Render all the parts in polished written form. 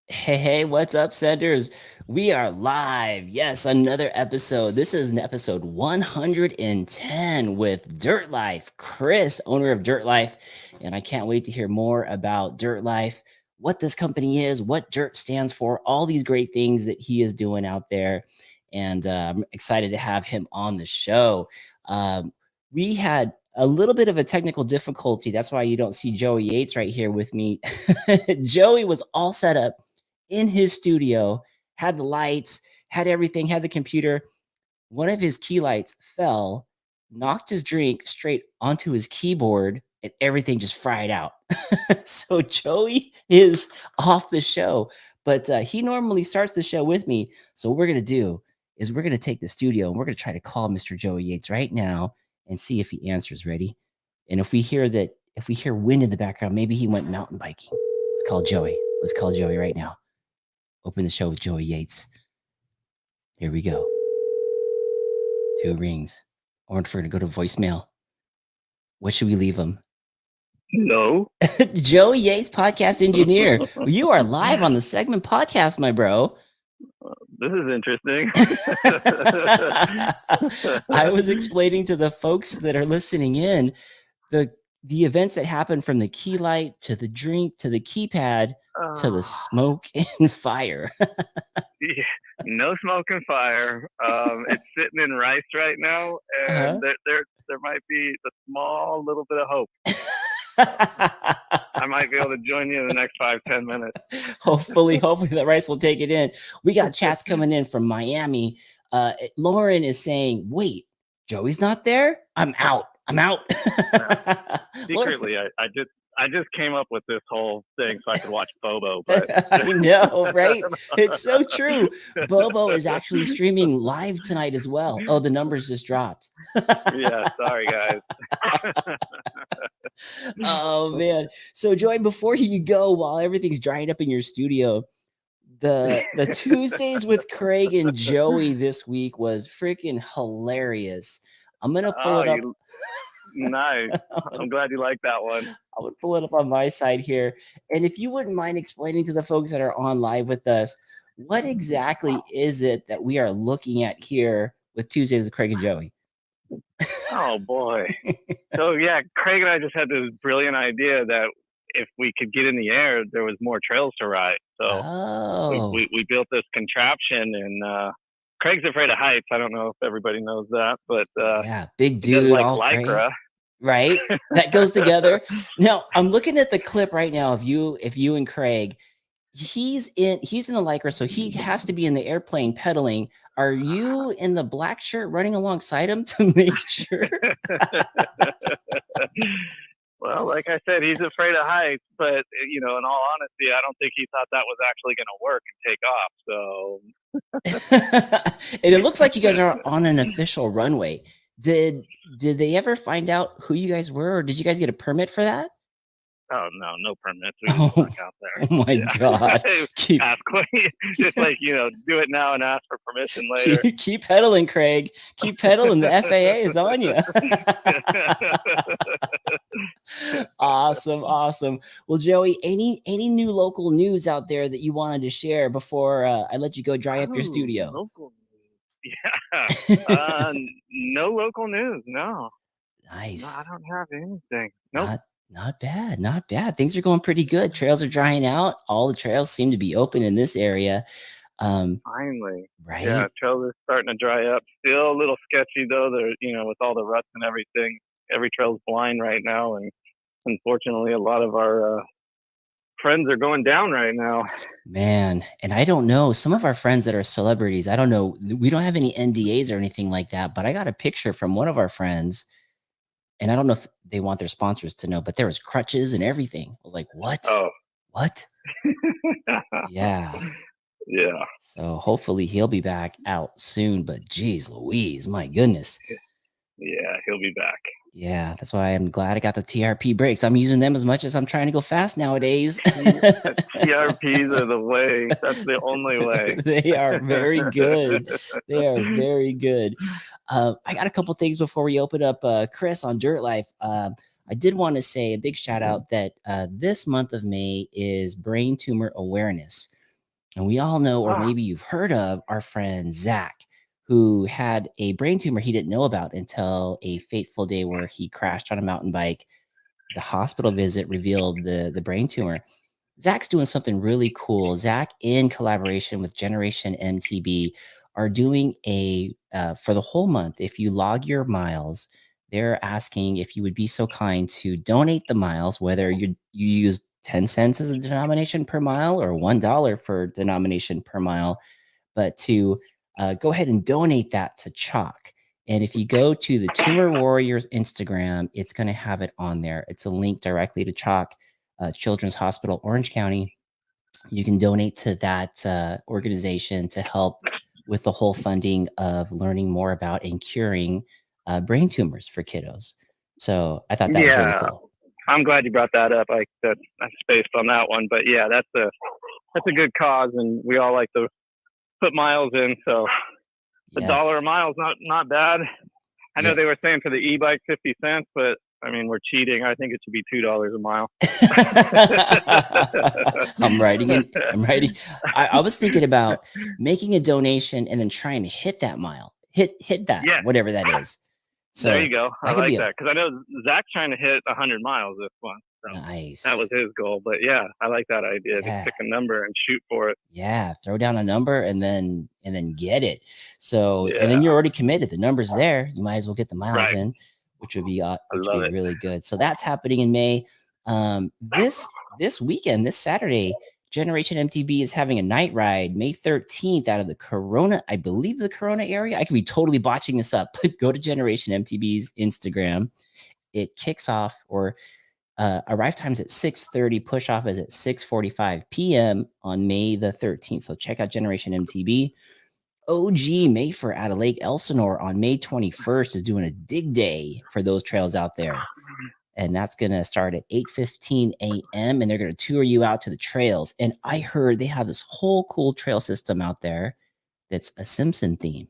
Hey, what's up, senders? We are live. Yes, another episode. This is an episode 110 with Dyrt Lyfe, Chris, owner of Dyrt Lyfe. And I can't wait to hear more about Dyrt Lyfe, what this company is, what Dyrt stands for, all these great things that he is doing out there. And I'm excited to have him on the show. We had a little bit of a technical difficulty. That's why you don't see Joey Yates right here with me. Joey was all set up in his studio, had the lights, had everything, had the computer. One of his key lights fell, knocked his drink straight onto his keyboard, and everything just fried out. So Joey is off the show, but he normally starts the show with me. So what we're going to do is we're going to take the studio and we're going to try to call Mr. Joey Yates right now and see if he answers. Ready? And if we hear wind in the background, maybe he went mountain biking. Let's call Joey. Let's call Joey right now. Open the show with Joey Yates. Here we go. 2 rings. Or if we're going to go to voicemail. What should we leave him? No. Joey Yates, podcast engineer. You are live on the Segment Podcast, my bro. This is interesting. I was explaining to the folks that are listening in the events that happen from the key light to the drink to the keypad to the smoke and fire. Yeah, no smoke and fire. It's sitting in rice right now, and there might be a small little bit of hope. I might be able to join you in the next 5-10 minutes. Hopefully the rice will take it in. We got chats coming in from Miami. Lauren is saying, "Wait, Joey's not there? I'm out. Secretly, I just came up with this whole thing so I could watch Bobo. But I know, right? It's so true. Bobo is actually streaming live tonight as well. Oh, the numbers just dropped. Yeah, sorry guys. Oh man. So Joey, before you go, while everything's drying up in your studio, the Tuesdays with Craig and Joey this week was freaking hilarious. I'm gonna pull it up. Nice. I'm glad you like that one. I would pull it up on my side here. And if you wouldn't mind explaining to the folks that are on live with us, what exactly is it that we are looking at here with Tuesdays with Craig and Joey? Oh boy. So yeah, Craig and I just had this brilliant idea that if we could get in the air, there was more trails to ride. So we built this contraption, and Craig's afraid of heights. I don't know if everybody knows that, but yeah, big dude, like all Lycra. Right? That goes together. Now, I'm looking at the clip right now of you and Craig. He's in the Lycra, so he has to be in the airplane pedaling. Are you in the black shirt running alongside him to make sure? Well, like I said, he's afraid of heights, but in all honesty, I don't think he thought that was actually going to work and take off. So and it looks like you guys are on an official runway. Did they ever find out who you guys were, or did you guys get a permit for that? Oh no permits. We just stuck out there. Oh my God! Ask just like do it now and ask for permission later. Keep pedaling, Craig. Keep pedaling. The FAA is on you. Awesome. Well, Joey, any new local news out there that you wanted to share before I let you go dry up your studio? Local news. Yeah. No local news. No. Nice. No, I don't have anything. Nope. Not bad. Things are going pretty good. Trails are drying out. All the trails seem to be open in this area. Finally. Right. Yeah, trails are starting to dry up. Still a little sketchy though. They're with all the ruts and everything. Every trail's blind right now, and unfortunately a lot of our friends are going down right now. Man, and I don't know, some of our friends that are celebrities, I don't know, we don't have any NDAs or anything like that, but I got a picture from one of our friends, and I don't know if they want their sponsors to know, but there was crutches and everything. I was like, what? Oh. What? Yeah. Yeah. So hopefully he'll be back out soon, but geez Louise, my goodness. Yeah, he'll be back. Yeah, that's why I'm glad I got the TRP brakes. I'm using them as much as I'm trying to go fast nowadays. TRPs are the way. That's the only way. They are very good. I got a couple things before we open up Chris on Dyrt Lyfe. I did want to say a big shout out that this month of May is Brain Tumor Awareness. And we all know, or maybe you've heard of, our friend Zach, who had a brain tumor he didn't know about until a fateful day where he crashed on a mountain bike. The hospital visit revealed the brain tumor. Zach's doing something really cool. Zach, in collaboration with Generation MTB, are doing a for the whole month. If you log your miles, they're asking if you would be so kind to donate the miles, whether you use 10 cents as a denomination per mile or $1 for denomination per mile, but to go ahead and donate that to Chalk. And if you go to the Tumor Warriors Instagram, it's going to have it on there. It's a link directly to Chalk Children's Hospital, Orange County. You can donate to that organization to help with the whole funding of learning more about and curing brain tumors for kiddos. So I thought that was really cool. I'm glad you brought that up. I spaced on that one, but yeah, that's a good cause, and we all like to put miles in. So $1 a mile is not bad. I know they were saying for the e-bike 50 cents, but I mean, we're cheating. I think it should be $2 a mile. I'm writing. I was thinking about making a donation and then trying to hit that mile, hit that, whatever that is. So there you go. I like that, because I know Zach's trying to hit 100 miles this month. So nice. That was his goal. But yeah, I like that idea. Just pick a number and shoot for it. Yeah, throw down a number and then get it. So and then you're already committed. The number's there. You might as well get the miles in, which would be really good. So that's happening in May. This weekend, this Saturday, Generation MTB is having a night ride May 13th out of the Corona, I believe the Corona area. I could be totally botching this up, but go to Generation MTB's Instagram. It kicks off, or arrive times at 6:30, push off is at 6:45 p.m. on May the 13th. So check out Generation MTB. OG Mayfair out of Lake Elsinore on May 21st is doing a dig day for those trails out there. And that's going to start at 8:15 a.m. and they're going to tour you out to the trails. And I heard they have this whole cool trail system out there that's a Simpson theme.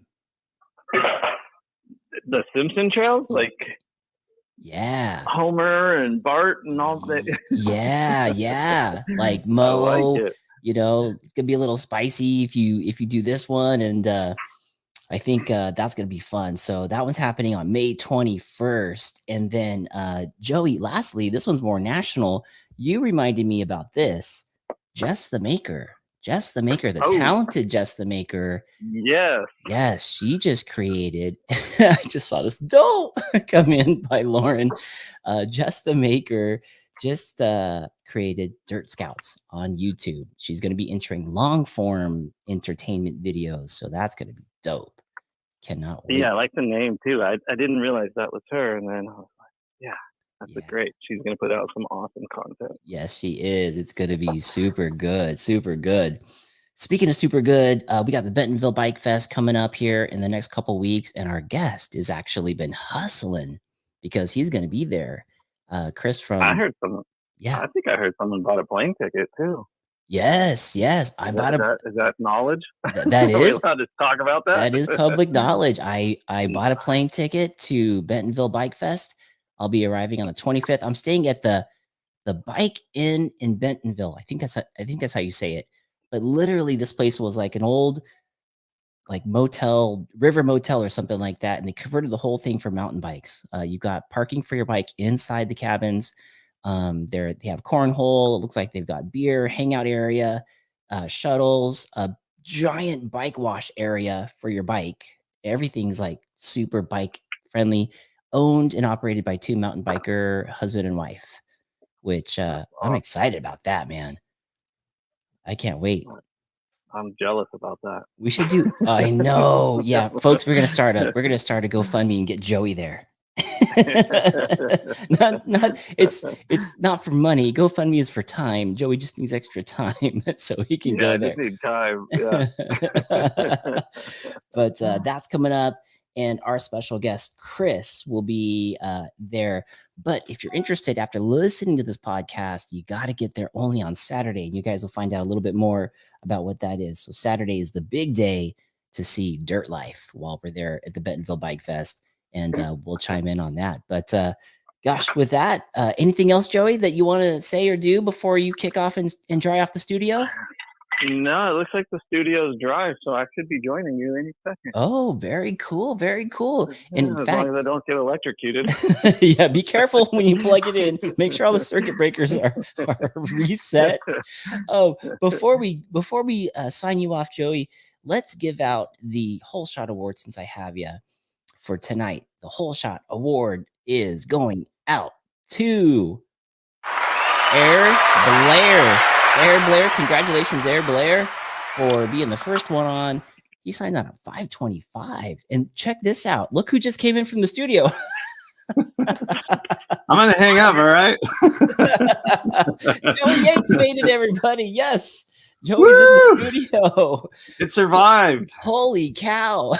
The Simpson trails? Like, yeah, Homer and Bart and all that. yeah, like Mo. Like you know, it's gonna be a little spicy if you do this one, and I think that's gonna be fun. So that one's happening on May 21st, and then Joey. Lastly, this one's more national. You reminded me about this. Jess the Maker. The talented Jess the Maker. Yes, she just created. I just saw this dope come in by Lauren. Jess the Maker just created Dirt Scouts on YouTube. She's going to be entering long form entertainment videos, so that's going to be dope. Cannot wait. Yeah, I like the name too. I didn't realize that was her, and then I was like, yeah. That's great. She's going to put out some awesome content. Yes, she is. It's going to be super good. Super good. Speaking of super good, we got the Bentonville Bike Fest coming up here in the next couple weeks. And our guest has actually been hustling because he's going to be there. Chris from... I heard someone. Yeah. I think I heard someone bought a plane ticket too. Yes. I bought a... Is that knowledge? That is... Are we allowed to talk about that? That is public knowledge. I bought a plane ticket to Bentonville Bike Fest. I'll be arriving on the 25th. I'm staying at the Bike Inn in Bentonville. I think that's how you say it. But literally, this place was like an old, like motel, river motel or something like that, and they converted the whole thing for mountain bikes. You got parking for your bike inside the cabins. They have cornhole. It looks like they've got beer, hangout area, shuttles, a giant bike wash area for your bike. Everything's like super bike friendly. Owned and operated by two mountain biker husband and wife, which I'm excited about that, man. I can't wait. I'm jealous about that. We should do. I know. Yeah, folks, we're gonna start a GoFundMe and get Joey there. It's not for money. GoFundMe is for time. Joey just needs extra time so he can go there. I just need time. Yeah. But that's coming up. And our special guest, Chris, will be there. But if you're interested, after listening to this podcast, you got to get there only on Saturday. And you guys will find out a little bit more about what that is. So Saturday is the big day to see Dyrt Lyfe while we're there at the Bentonville Bike Fest. And we'll chime in on that. But gosh, with that, anything else, Joey, that you want to say or do before you kick off and dry off the studio? No, it looks like the studio's dry, so I should be joining you any second. Oh, very cool. Very cool. Yeah, In as fact, long as I don't get electrocuted. yeah, be careful when you plug it in. Make sure all the circuit breakers are reset. Oh, before we sign you off, Joey, let's give out the Whole Shot Award since I have you for tonight. The Whole Shot Award is going out to Air Blair. Air Blair, congratulations, Air Blair, for being the first one on. He signed on at 525. And check this out. Look who just came in from the studio. I'm gonna hang up, all right? Joey Yates made it, everybody. Yes. Joey's in the studio. It survived. Holy cow.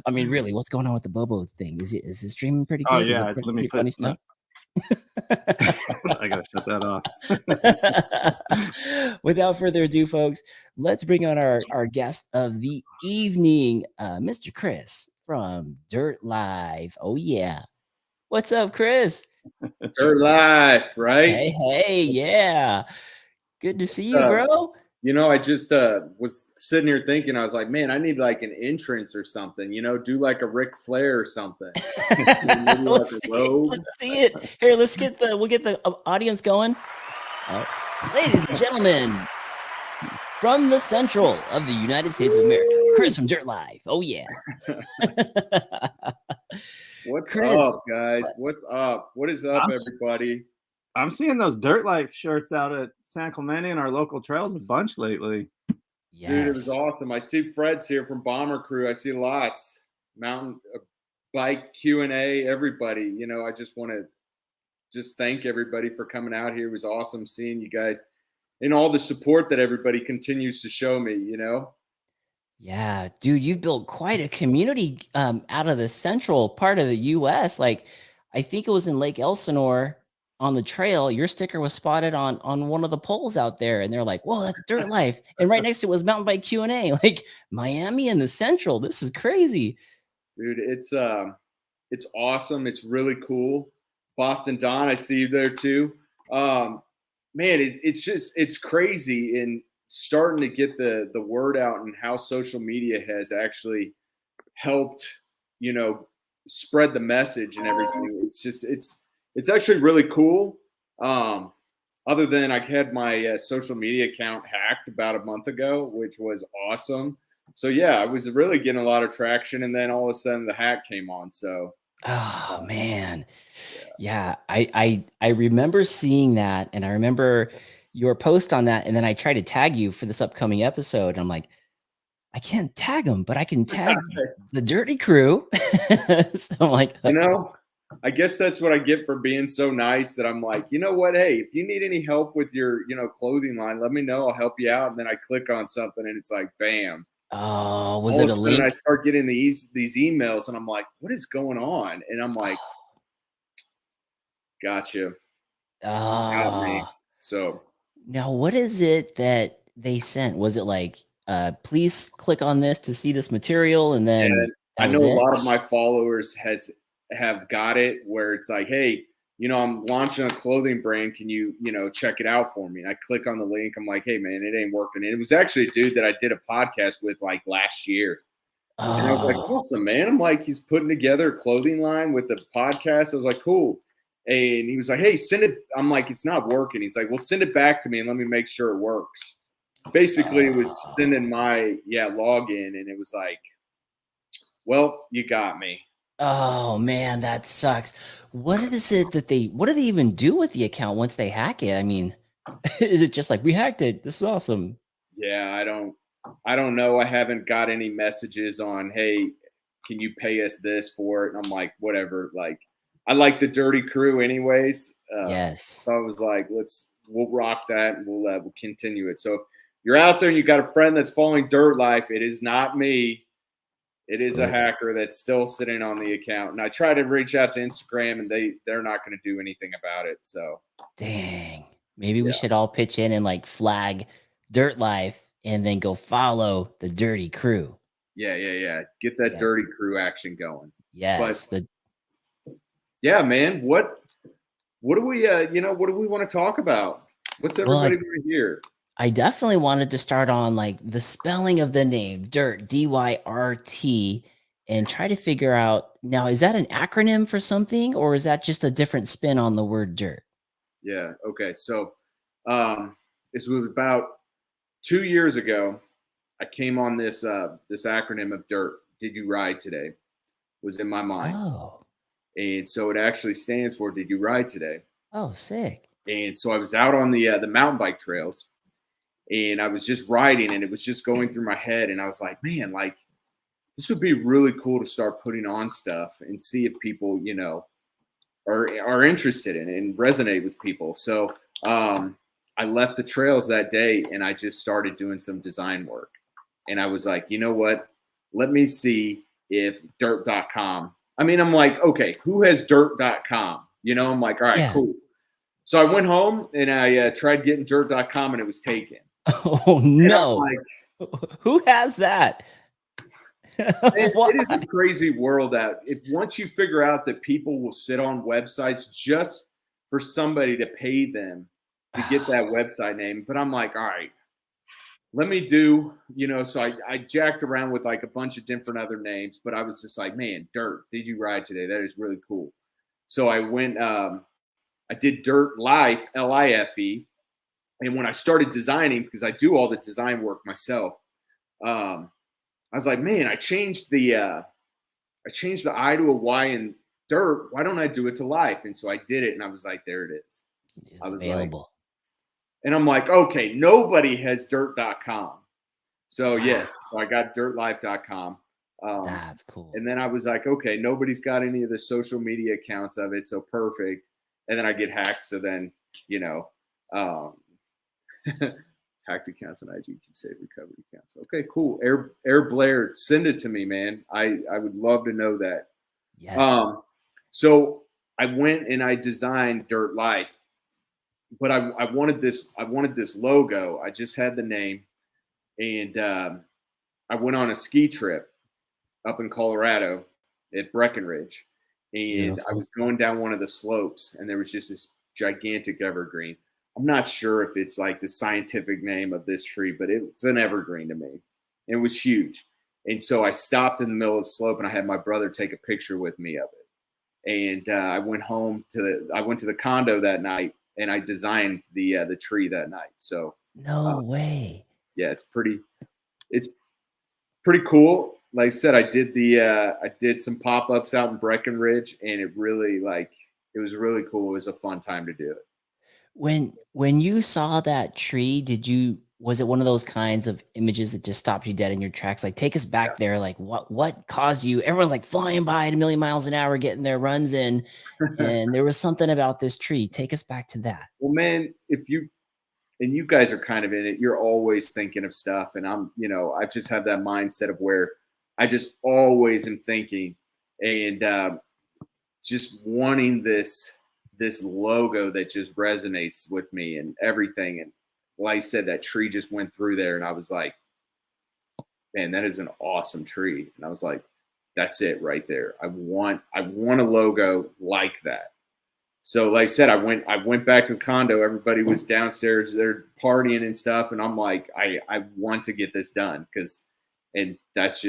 I mean, really, what's going on with the Bobo thing? Is it streaming pretty good? Oh yeah, Is it let me pretty funny stuff? I gotta shut that off. Without further ado, folks, let's bring on our guest of the evening, Mr. Chris from Dyrt Lyfe. Oh yeah. What's up, Chris? Dyrt Lyfe, right? Hey, yeah. Good to see you, bro. You know, I just was sitting here thinking, I was like, man, I need like an entrance or something, you know, do like a Ric Flair or something. Let's see it. Here, we'll get the audience going. Ladies and gentlemen, from the central of the United States of America, Chris from Dyrt Lyfe. Oh yeah. What's up, guys? What's up? What is up, everybody? I'm seeing those Dyrt Lyfe shirts out at San Clemente and our local trails a bunch lately. Yes. Dude, it was awesome. I see Fred's here from Bomber Crew. I see lots. Mountain Bike Q&A, everybody. You know, I just want to just thank everybody for coming out here. It was awesome seeing you guys and all the support that everybody continues to show me, you know? Yeah, dude, you've built quite a community out of the central part of the U.S. Like, I think it was in Lake Elsinore on the trail. Your sticker was spotted on one of the poles out there, and they're like, "Whoa, that's Dyrt Lyfe!" And right next to it was Mountain Bike Q&A. Like, Miami and the central. This is crazy, dude. It's awesome. It's really cool. Boston Don, I see you there too. Man, it's crazy and starting to get the word out and how social media has actually helped, you know, spread the message and everything. It's actually really cool. Other than I had my social media account hacked about a month ago, which was awesome. So yeah, I was really getting a lot of traction, and then all of a sudden the hack came on. So oh man, yeah. I remember seeing that, and I remember your post on that, and then I tried to tag you for this upcoming episode. And I'm like, I can't tag them, but I can tag the Dirty Crew. So I'm like, you know, I guess that's what I get for being so nice that I'm like, you know what? Hey, if you need any help with your, you know, clothing line, let me know. I'll help you out. And then I click on something and it's like, bam. Oh, was it a link? And I start getting these emails and I'm like, what is going on? And I'm like, gotcha. Got me. So now what is it that they sent? Was it like, please click on this to see this material? And then I know a lot of my followers have got it where it's like, hey, you know, I'm launching a clothing brand. Can you, you know, check it out for me? And I click on the link. I'm like, hey man, it ain't working. And it was actually a dude that I did a podcast with like last year. And I was like, awesome, man. I'm like, he's putting together a clothing line with the podcast. I was like, cool. And he was like, hey, send it. I'm like, it's not working. He's like, well, send it back to me and let me make sure it works. Basically, it was sending my login, and it was like, well, you got me. Oh man, that sucks. What is it that what do they even do with the account once they hack it? I mean, is it just like, we hacked it, this is awesome? Yeah, I don't know. I haven't got any messages on, hey, can you pay us this for it? And I'm like, whatever. Like, I like the Dirty Crew anyways. Yes. So I was like, we'll rock that and we'll continue it. So if you're out there and you got a friend that's following Dyrt Lyfe, it is not me. It is a hacker that's still sitting on the account. And I try to reach out to Instagram and they're not going to do anything about it. So dang, maybe we should all pitch in and like flag Dyrt Lyfe and then go follow the Dirty Crew. Yeah. Get that Dirty Crew action going. Yes. But, yeah, man. What do we what do we want to talk about? What's Well, everybody want to hear? I definitely wanted to start on like the spelling of the name Dyrt, Dyrt, and try to figure out now, is that an acronym for something or is that just a different spin on the word dirt? Yeah. Okay. So this was about 2 years ago. I came on this acronym of DIRT. Did you ride today? Was in my mind, Oh, and so it actually stands for Did you ride today? oh, sick. And so I was out on the mountain bike trails, and I was just riding, and it was just going through my head, and I was like, man, like this would be really cool to start putting on stuff and see if people, are interested in it and resonate with people. So I left the trails that day, and I just started doing some design work. And I was like, you know what? Let me see if dirt.com. I mean, I'm like, okay, who has dirt.com? I'm like, all right, Yeah. cool. So I went home and I tried getting dirt.com and it was taken. Oh, And I'm no. like, Who has that? it is a Why? crazy world out. If once you figure out that people will sit on websites just for somebody to pay them to get that website name, but I'm like, all right, let me do, so I jacked around with like a bunch of different other names, but I was just like, man, Dyrt, did you ride today? That is really cool. So I went, I did Dyrt Lyfe, Life. And when I started designing, because I do all the design work myself, I was like, man, I changed the I to a Y in Dyrt. Why don't I do it to Life? And so I did it, and I was like, there it is. It's I was like, available. and I'm like, okay, nobody has dirt.com. So Wow. yes, so I got dirtlife.com. That's cool. And then I was like, okay, nobody's got any of the social media accounts of it, so perfect. And then I get hacked, so then um, hacked accounts on IG can save recovery accounts. Okay, cool. Air Blair, send it to me, man. I would love to know that. Yes. So I went and I designed Dyrt Lyfe, but I wanted this logo. I just had the name, and I went on a ski trip up in Colorado at Breckenridge, and I Beautiful. was going down one of the slopes, and there was just this gigantic evergreen. I'm not sure if it's like the scientific name of this tree, but it's an evergreen to me. It was huge. And so I stopped in the middle of the slope and I had my brother take a picture with me of it. And I went to the condo that night and I designed the tree that night. So No way. yeah, it's pretty cool. Like I said, I did some pop-ups out in Breckenridge and it was really cool. It was a fun time to do it. When you saw that tree, was it one of those kinds of images that just stopped you dead in your tracks? Like, take us back there. Like, what caused you? Everyone's like flying by at a million miles an hour, getting their runs in, and there was something about this tree. Take us back to that. Well, man, and you guys are kind of in it, you're always thinking of stuff. And I just have that mindset of where I just always am thinking and just wanting this logo that just resonates with me and everything. And like I said, that tree just went through there, and I was like, man, that is an awesome tree. And I was like, that's it right there. I want a logo like that. So like I said, I went back to the condo. Everybody was downstairs, they're partying and stuff. And I'm like, I want to get this done and that's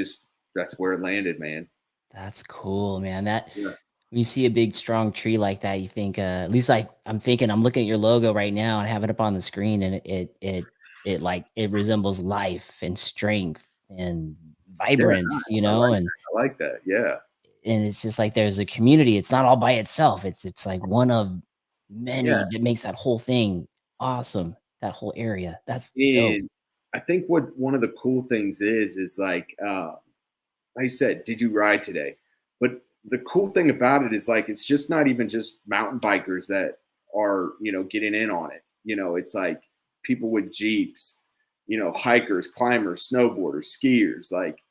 where it landed, man. That's cool, man. Yeah. When you see a big strong tree like that, you think, at least like I'm looking at your logo right now and have it up on the screen, and it resembles life and strength and Yeah, vibrance, nice. I like that. Yeah. and it's just like there's a community. It's not all by itself. It's like one of Yeah. many that makes that whole thing awesome. That whole area. That's dope. And I think what one of the cool things is like I said, did you ride today? But the cool thing about it is like it's just not even just mountain bikers that are, getting in on it. It's like people with Jeeps, hikers, climbers, snowboarders, skiers. Like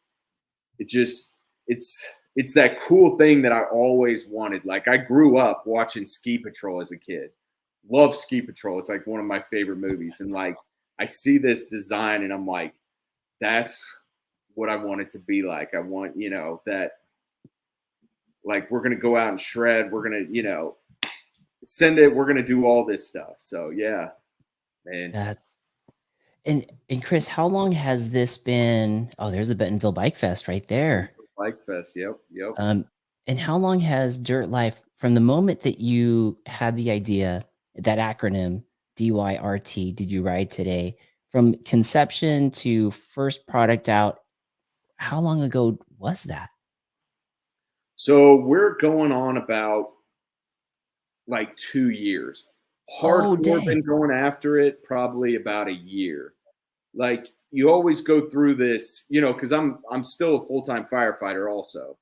it just it's that cool thing that I always wanted. Like I grew up watching Ski Patrol as a kid. Love Ski Patrol. It's like one of my favorite movies. And like I see this design and I'm like, that's what I want it to be like. I want, that like we're gonna go out and shred, we're gonna, send it, we're gonna do all this stuff. So yeah. man. That's and Chris, how long has this been? Oh, there's the Bentonville Bike Fest right there. Bike Fest. Yep. Yep. Um, and how long has Dyrt Lyfe from the moment that you had the idea, that acronym DYRT, did you ride today, from conception to first product out, how long ago was that? So we're going on about like 2 years. Oh, Hardcore dang. been going after it probably about a year. Like you always go through this, because I'm still a full-time firefighter also.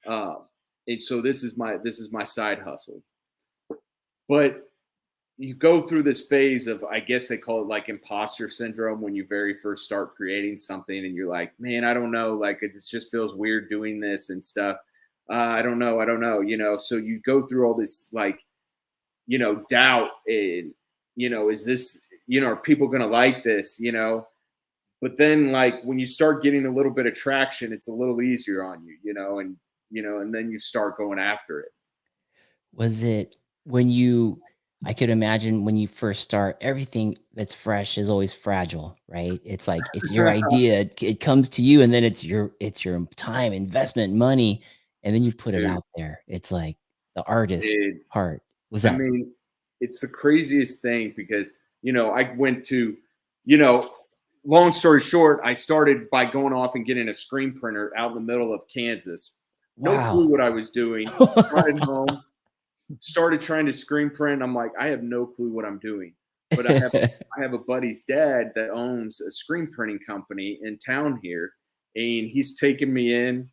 Um, and so this is my side hustle. But you go through this phase of, I guess they call it like imposter syndrome, when you very first start creating something and you're like, man, I don't know, like it just feels weird doing this and stuff. I don't know, so you go through all this, like, doubt, and, is this, are people going to like this, but then, like, when you start getting a little bit of traction, it's a little easier on you, and then you start going after it. Was it when you I could imagine when you first start, everything that's fresh is always fragile, right? It's like it's your idea, it comes to you, and then it's your time, investment, money, and then you put it Dude, out there. It's like the artist it, part. Was I that mean, it's the craziest thing because, I went to, you know, long story short, I started by going off and getting a screen printer out in the middle of Kansas. No clue wow. what I was doing. Brought it home, started trying to screen print. I'm like, I have no clue what I'm doing. But I have a buddy's dad that owns a screen printing company in town here, and he's taken me in,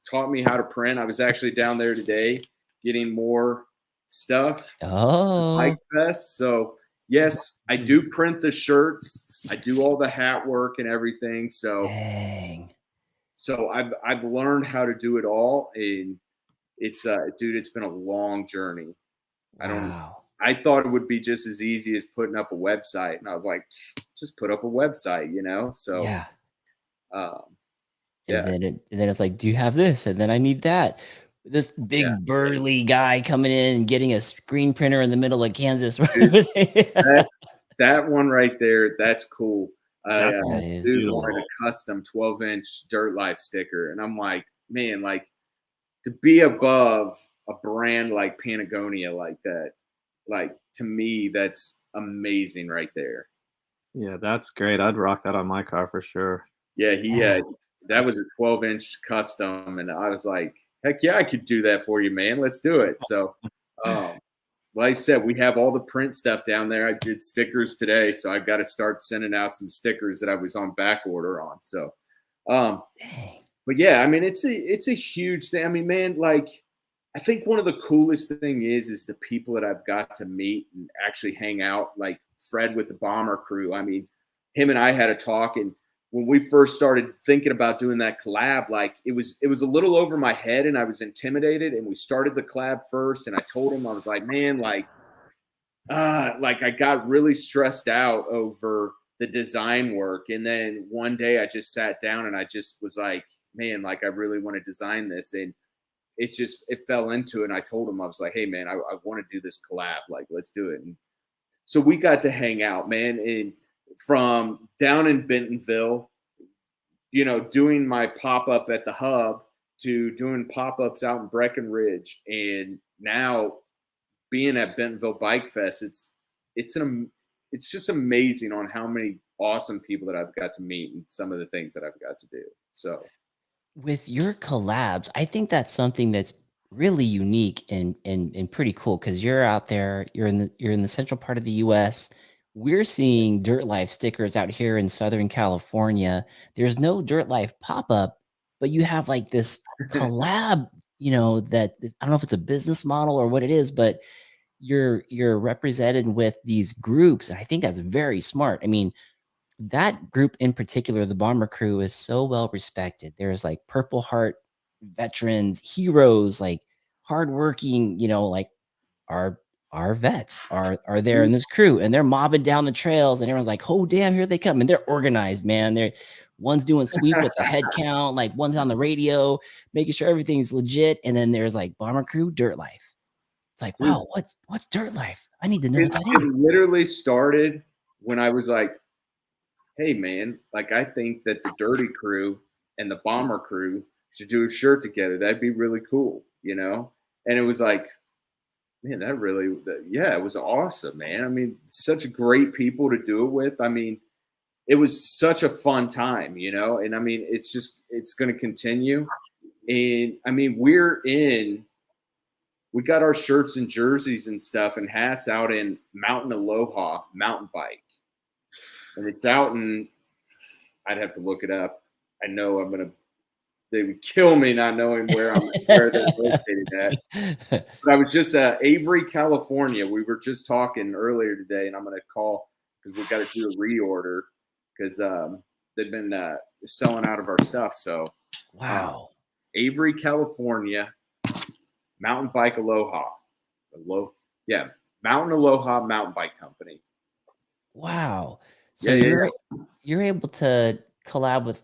taught me how to print. I was actually down there today getting more stuff, Bike Oh, Fest. So yes, I do print the shirts. I do all the hat work and everything. So dang. I've learned how to do it all, and it's dude, it's been a long journey. I don't. Wow. I thought it would be just as easy as putting up a website, and I was like, just put up a website. So Yeah. um, And yeah, then it's like, "Do you have this?" And then, "I need that." This yeah, big burly guy coming in and getting a screen printer in the middle of Kansas. dude, that that one right there, that's cool. That's That that's is Dude cool. wanted beautiful. a custom 12-inch Dyrt Life sticker, and I'm like, man, like, to be above a brand like Patagonia like that, like, to me, that's amazing right there. Yeah, that's great. I'd rock that on my car for sure. Yeah, Yeah. that That's was a 12-inch custom, and I was like, heck yeah, I could do that for you, man. Let's do it. So, um, like I said, we have all the print stuff down there. I did stickers today, so I've got to start sending out some stickers that I was on back order on. So, um, Dang. but yeah, I mean, it's a huge thing. I mean, man, like, I think one of the coolest thing is the people that I've got to meet and actually hang out. Like Fred with the Bomber Crew. I mean, him and I had a talk, and when we first started thinking about doing that collab, like it was a little over my head, and I was intimidated. And we started the collab first, and I told him, I was like, man, like I got really stressed out over the design work, and then one day I just sat down and I just was like, man, like I really want to design this, and it fell into it. And I told him, I was like, hey man, I want to do this collab, like let's do it. And so we got to hang out, man, and from down in Bentonville, doing my pop-up at the hub to doing pop-ups out in Breckenridge, and now being at Bentonville Bike Fest. It's just amazing on how many awesome people that I've got to meet and some of the things that I've got to do. So With your collabs, I think that's something that's really unique and pretty cool because you're out there, you're in the central part of the US. We're seeing Dyrt Lyfe stickers out here in Southern California. There's no Dyrt Lyfe pop-up, but you have like this collab, I don't know if it's a business model or what it is, but you're represented with these groups. And I think that's very smart. I mean, that group in particular, the Bomber Crew, is so well respected. There's like Purple Heart veterans, heroes, like hardworking, like our our vets are there in this crew, and they're mobbing down the trails, and everyone's like, "Oh damn, here they come!" And they're organized, man. They're one's doing sweep with a head count, like one's on the radio, making sure everything's legit. And then there's like Bomber Crew, Dyrt Lyfe. It's like, dude, wow, what's Dyrt Lyfe? I need to know it, what that it is. literally started when I was like, hey man, like I think that the Dirty crew and the Bomber crew should do a shirt together. That'd be really cool, you know? And it was like, man, yeah, it was awesome, man. I mean, such great people to do it with. I mean, it was such a fun time, you know? And I mean, it's going to continue. And I mean, we got our shirts and jerseys and stuff and hats out in Mountain Aloha mountain bike. And it's out in, I'd have to look it up. I know they would kill me not knowing where they're located at. But I was just Avery, California. We were just talking earlier today, and I'm going to call because we've got to do a reorder because they've been selling out of our stuff. So, wow. Avery, California, Mountain Bike Aloha. Mountain Aloha Mountain Bike Company. Wow. So you're able to collab with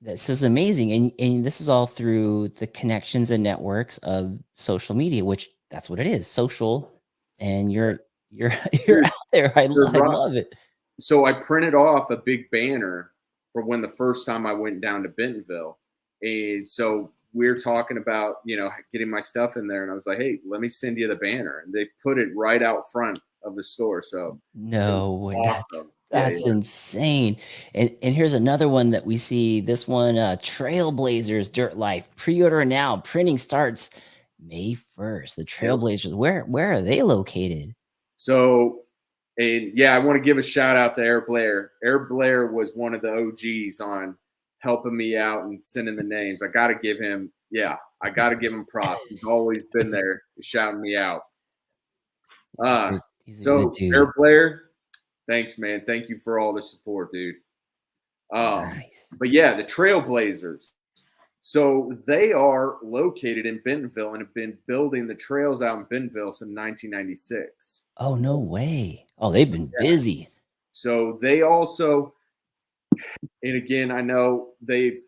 this is amazing. And this is all through the connections and networks of social media, which that's what it is, social. And you're out there. I love it. So I printed off a big banner for when the first time I went down to Bentonville. And so we're talking about, you know, getting my stuff in there. And I was like, hey, let me send you the banner. And they put it right out front of the store. So no way. Awesome. That's insane. And here's another one that we see. This one, Trailblazers Dyrt Lyfe. Pre-order now. Printing starts May 1st. The Trailblazers. Where are they located? So, and yeah, I want to give a shout out to Air Blair. Air Blair was one of the OGs on helping me out and sending the names. I got to give him props. He's always been there shouting me out. So Air Blair, thanks, man. Thank you for all the support, dude. Nice. But yeah, the Trailblazers. So they are located in Bentonville and have been building the trails out in Bentonville since 1996. Oh, no way. Oh, they've been busy. So they also, and again, I know they've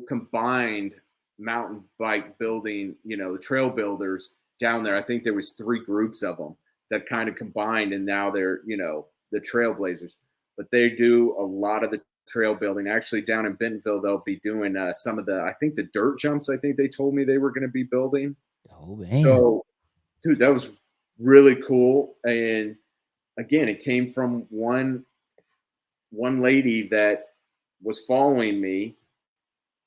combined mountain bike building, you know, the trail builders down there. I think there was 3 groups of them that kind of combined, and now they're, you know, the Trailblazers. But they do a lot of the trail building. Actually, down in Bentonville, they'll be doing some of I think the dirt jumps. I think they told me they were going to be building. Oh man! So, dude, that was really cool. And again, it came from one lady that was following me.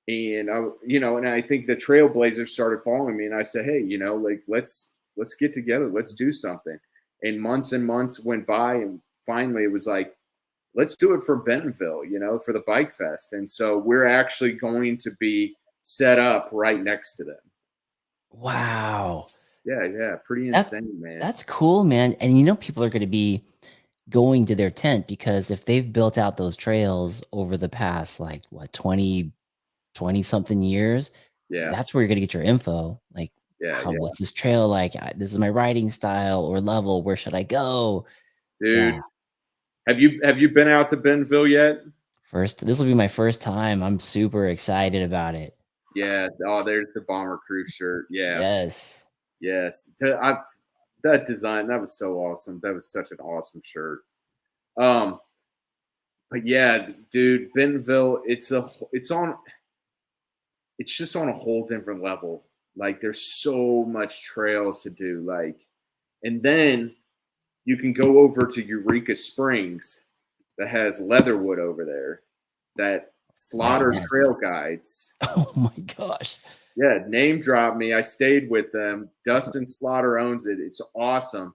And I think the Trailblazers started following me, and I said, hey, you know, like let's get together, let's do something. And months went by, and finally it was like, let's do it for Bentonville, you know, for the Bike Fest. And so we're actually going to be set up right next to them. Wow. Yeah, pretty insane, man. That's cool, man. And you know, people are going to be going to their tent because if they've built out those trails over the past, like, what, 20 something years, that's where you're gonna get your info. Like, what's this trail like? This is my riding style or level. Where should I go, dude? Have you been out to Bentonville yet? This will be my first time. I'm super excited about it. Yeah. Oh, there's the Bomber Crew shirt. Yeah. Yes. That design, that was so awesome. That was such an awesome shirt. But yeah, dude, Bentonville, it's just on a whole different level. Like, there's so much trails to do. Like, and then you can go over to Eureka Springs that has Leatherwood over there, that Slaughter Trail Guides. Oh my gosh. Yeah, name drop me. I stayed with them. Dustin Slaughter owns it. It's awesome.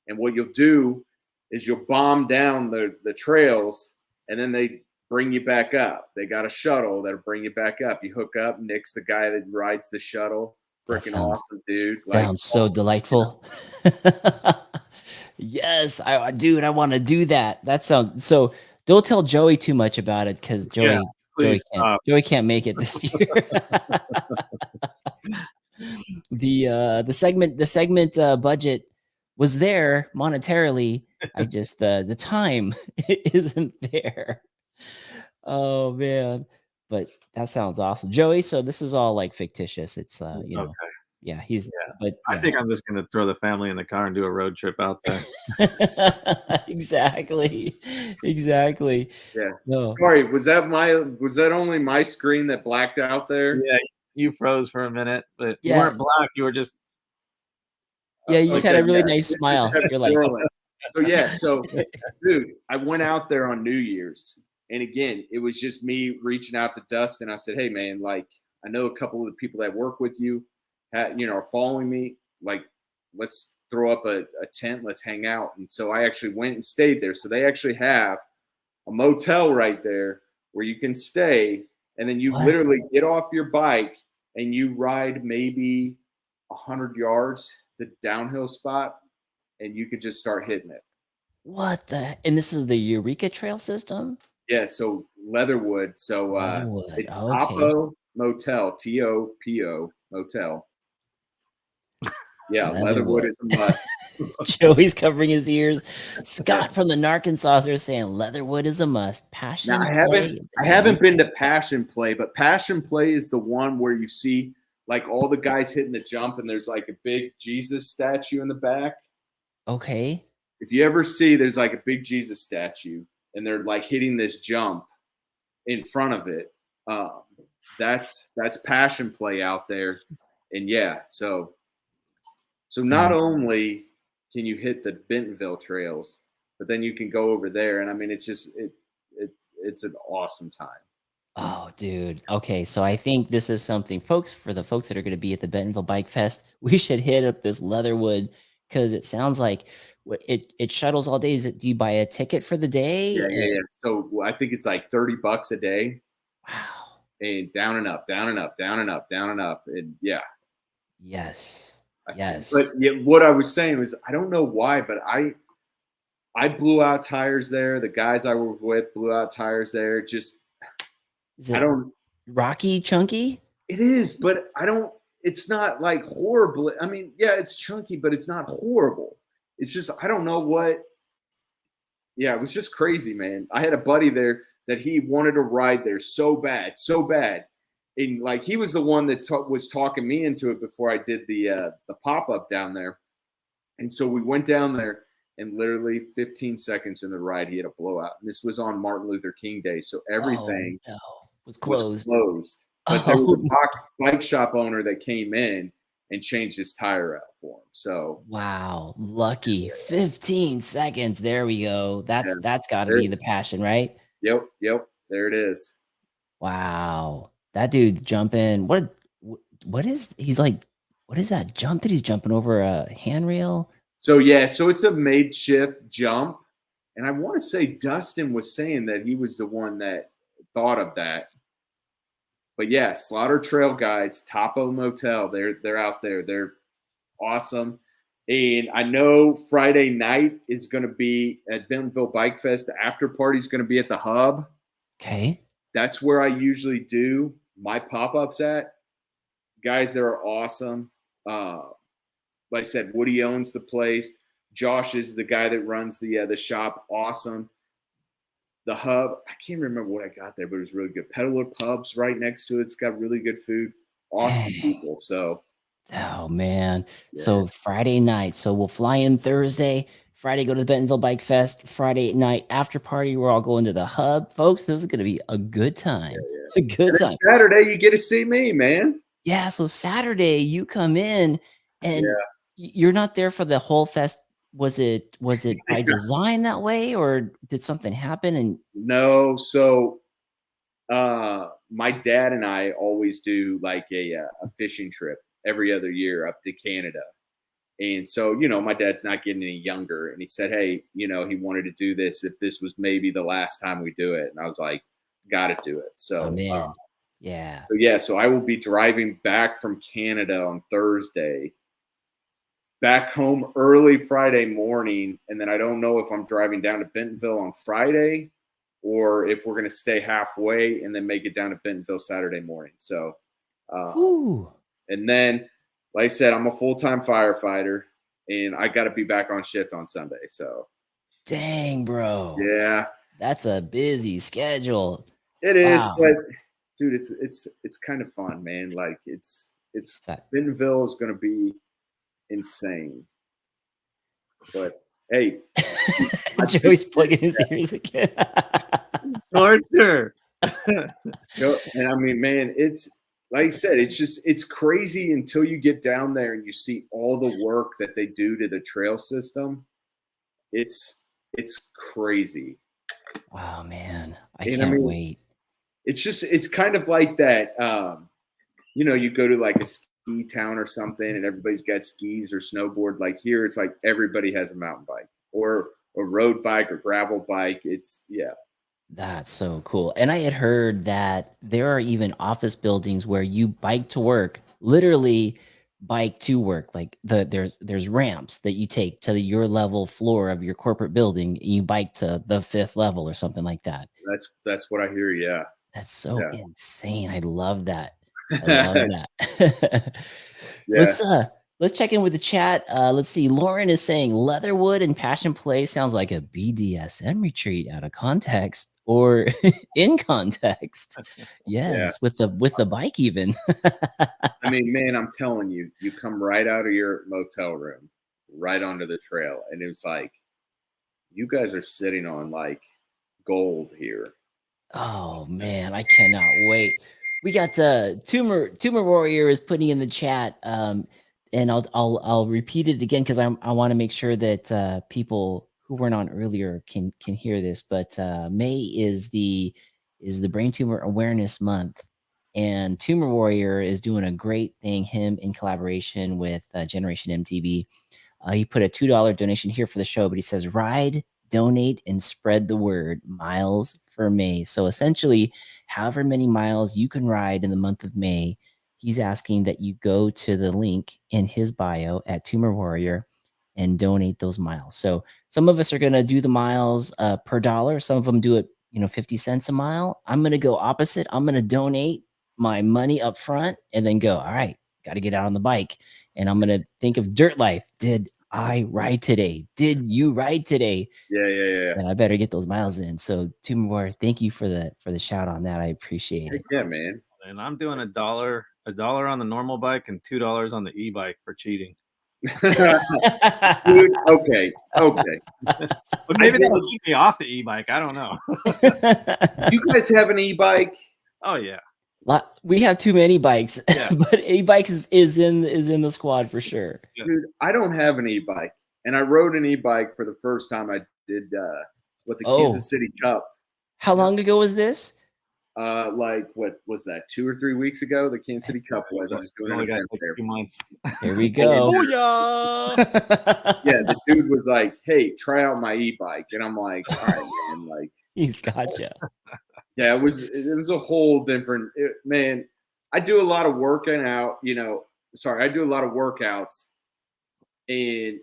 And what you'll do is you'll bomb down the trails, and then they bring you back up. They got a shuttle that'll bring you back up. You hook up. Nick's the guy that rides the shuttle. Freaking awesome, dude. Sounds so delightful. Yes, I want to do that. That sounds so. Don't tell Joey too much about it because Joey can't make it this year. The segment budget was there monetarily. I just the time isn't there. Oh man, but that sounds awesome, Joey. So this is all like fictitious. It's you know, yeah, he's. Yeah. But I yeah, think I'm just gonna throw the family in the car and do a road trip out there. exactly, exactly. Yeah. No, Sorry, was that only my screen that blacked out there? Yeah, you froze for a minute, but you yeah, weren't black. You were just yeah. You just had Okay, a really yeah. nice It just smile. kept You're like, swirling. So yeah, dude, I went out there on New Year's, and again, it was just me reaching out to Dustin. I said, "Hey, man, like, I know a couple of the people that work with you, are following me. Like, let's throw up a tent. Let's hang out." And so I actually went and stayed there. So they actually have a motel right there where you can stay, and then you what? literally get off your bike and you ride maybe 100 yards the downhill spot, and you could just start hitting it. What the? And this is the Eureka Trail system? Yeah, so Leatherwood. So Leatherwood. it's Okay. Topo Motel, Topo Motel. Yeah, Leatherwood Leatherwood. is a must. Joey's covering his ears. Yeah. Scott from the Narkansas are saying Leatherwood is a must. Now Passion play. Is I it haven't Eureka? been to Passion Play, but Passion Play is the one where you see like all the guys hitting the jump, and there's like a big Jesus statue in the back. Okay. If you ever see, there's like a big Jesus statue, and they're like hitting this jump in front of it. That's Passion Play out there, and yeah, so not only can you hit the Bentonville trails, but then you can go over there, and I mean, it's just it's an awesome time. Oh, dude. Okay, so I think this is something, folks, for the folks that are going to be at the Bentonville Bike Fest, we should hit up this Leatherwood because it sounds like it shuttles all day. Do you buy a ticket for the Yeah, day? yeah, yeah. So I think it's like $30 a day, Wow. and down and up, down and up, down and up, down and up, and yeah. Yes. But Yes. yeah, what I was saying was, I don't know why, but I blew out tires there. The guys I were with blew out tires there. Just Is I it don't. rocky, chunky? It is, but I don't. It's not like horrible. I mean, yeah, it's chunky, but it's not horrible. It's just I don't know what. Yeah, it was just crazy, man. I had a buddy there that he wanted to ride there so bad, so bad, and like he was the one that was talking me into it before I did the pop up down there. And so we went down there, and literally 15 seconds in the ride, he had a blowout. And this was on Martin Luther King Day, so Oh everything no. Was was closed. closed. But there was a bike shop owner that came in and changed his tire out for him. So Wow, lucky 15 seconds. There we go. yeah, That's got to be the passion, right? yep, there it is. Wow, that dude jumping. What is he's like? What is that jump that he's jumping over a handrail? So yeah, so it's a makeshift jump, and I want to say Dustin was saying that he was the one that thought of that. But yeah, Slaughter Trail Guides, Topo Motel, they're out there. They're awesome. And I know Friday night is going to be at Bentonville Bike Fest. The after party is going to be at the Hub. Okay. That's where I usually do my pop-ups at. Guys, they're awesome. Like I said, Woody owns the place. Josh is the guy that runs the shop. Awesome. The Hub, I can't remember what I got there, but it was really good. Peddler Pub's right next to it. It's got really good food. Awesome Dang. people. So Oh man. yeah. So Friday night. So we'll fly in Thursday. Friday, go to the Bentonville Bike Fest. Friday night after party, we're all going to the Hub, folks. This is going to be a good time. A good time. Saturday, you get to see me, man. Yeah. So Saturday, you come in, and you're not there for the whole fest. Was it by design that way, or did something happen? And no, so my dad and I always do like a fishing trip every other year up to Canada. And so, my dad's not getting any younger. And he said, hey, he wanted to do this if this was maybe the last time we do it. And I was like, got to do it. So, oh man, yeah. So I will be driving back from Canada on Thursday, back home early Friday morning. And then I don't know if I'm driving down to Bentonville on Friday or if we're going to stay halfway and then make it down to Bentonville Saturday morning. So, and then, like I said, I'm a full-time firefighter, and I got to be back on shift on Sunday. So, dang, bro. Yeah, that's a busy schedule. It is, but dude, it's kind of fun, man. Like it's Bentonville is going to be insane. But hey, Joey's plugging his ears again. Torture. And I mean, man, it's like I said, it's crazy until you get down there and you see all the work that they do to the trail system. It's crazy. Wow, man. I can't wait. It's kind of like that. You go to like a ski town or something and everybody's got skis or snowboard. Like here, it's like everybody has a mountain bike or a road bike or gravel bike. That's so cool. And I had heard that there are even office buildings where you bike to work, literally bike to work. Like there's ramps that you take to your level floor of your corporate building and you bike to the 5th level or something like that. That's what I hear. Yeah. That's so insane. I love that. I love that. Let's check in with the chat. Let's see. Lauren is saying Leatherwood and Passion Play sounds like a BDSM retreat out of context or in context. Yes, with the bike even. I mean, man, I'm telling you, you come right out of your motel room, right onto the trail, and it was like, you guys are sitting on like gold here. Oh man, I cannot wait. We got Tumor Warrior is putting in the chat. And I'll repeat it again because I want to make sure that people who weren't on earlier can hear this. But May is the Brain Tumor Awareness Month, and Tumor Warrior is doing a great thing. Him in collaboration with Generation MTV. He put a $2 donation here for the show, but he says ride, donate, and spread the word. Miles for May. So essentially, however many miles you can ride in the month of May. He's asking that you go to the link in his bio at Tumor Warrior and donate those miles. So some of us are going to do the miles per dollar. Some of them do it, 50 cents a mile. I'm going to go opposite. I'm going to donate my money up front and then go, all right, got to get out on the bike. And I'm going to think of Dyrt Lyfe. Did I ride today? Did you ride today? Yeah. Then I better get those miles in. So Tumor Warrior, thank you for the shout on that. I appreciate it. Yeah, man. And I'm doing $1 on the normal bike and $2 on the e-bike for cheating. Dude, okay. But maybe that'll keep me off the e-bike. I don't know. You guys have an e-bike? Oh yeah. We have too many bikes, but e-bikes is in the squad for sure. Dude, I don't have an e-bike, and I rode an e-bike for the first time. I did Kansas City Cup. How long ago was this? Like what was that? 2 or 3 weeks ago? The Kansas City Cup was. I was doing it like 2 months. There we go. Yeah, the dude was like, "Hey, try out my e-bike," and I'm like, "All right, man." Like, he's gotcha. Yeah, it was a whole different man. I do a lot of working out. I do a lot of workouts, and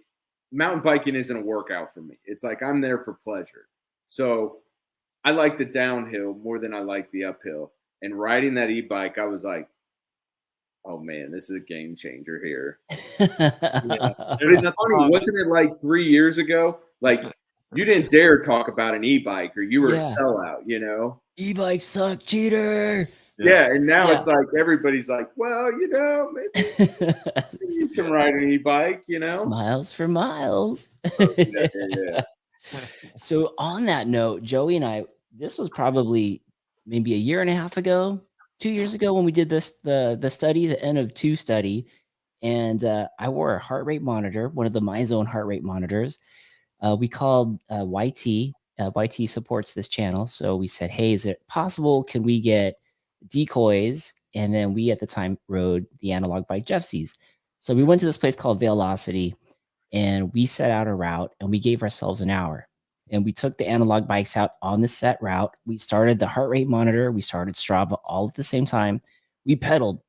mountain biking isn't a workout for me. It's like I'm there for pleasure. So I like the downhill more than I like the uphill. And riding that e-bike, I was like, oh man, this is a game changer here. It's funny, wasn't it like 3 years ago? Like you didn't dare talk about an e-bike or you were a sellout, E-bike suck, cheater. Yeah, and now it's like everybody's like, well, maybe you can ride an e-bike, Smiles for miles. Yeah. So on that note, Joey and I, this was probably maybe a year and a half ago, 2 years ago when we did this, the study, the N of 2 study. And I wore a heart rate monitor, one of the MyZone heart rate monitors. We called YT. YT supports this channel. So we said, hey, is it possible? Can we get decoys? And then we at the time rode the analog bike Jeffsies. So we went to this place called Velocity and we set out a route and we gave ourselves an hour. And we took the analog bikes out on the set route. We started the heart rate monitor. We started Strava all at the same time. We pedaled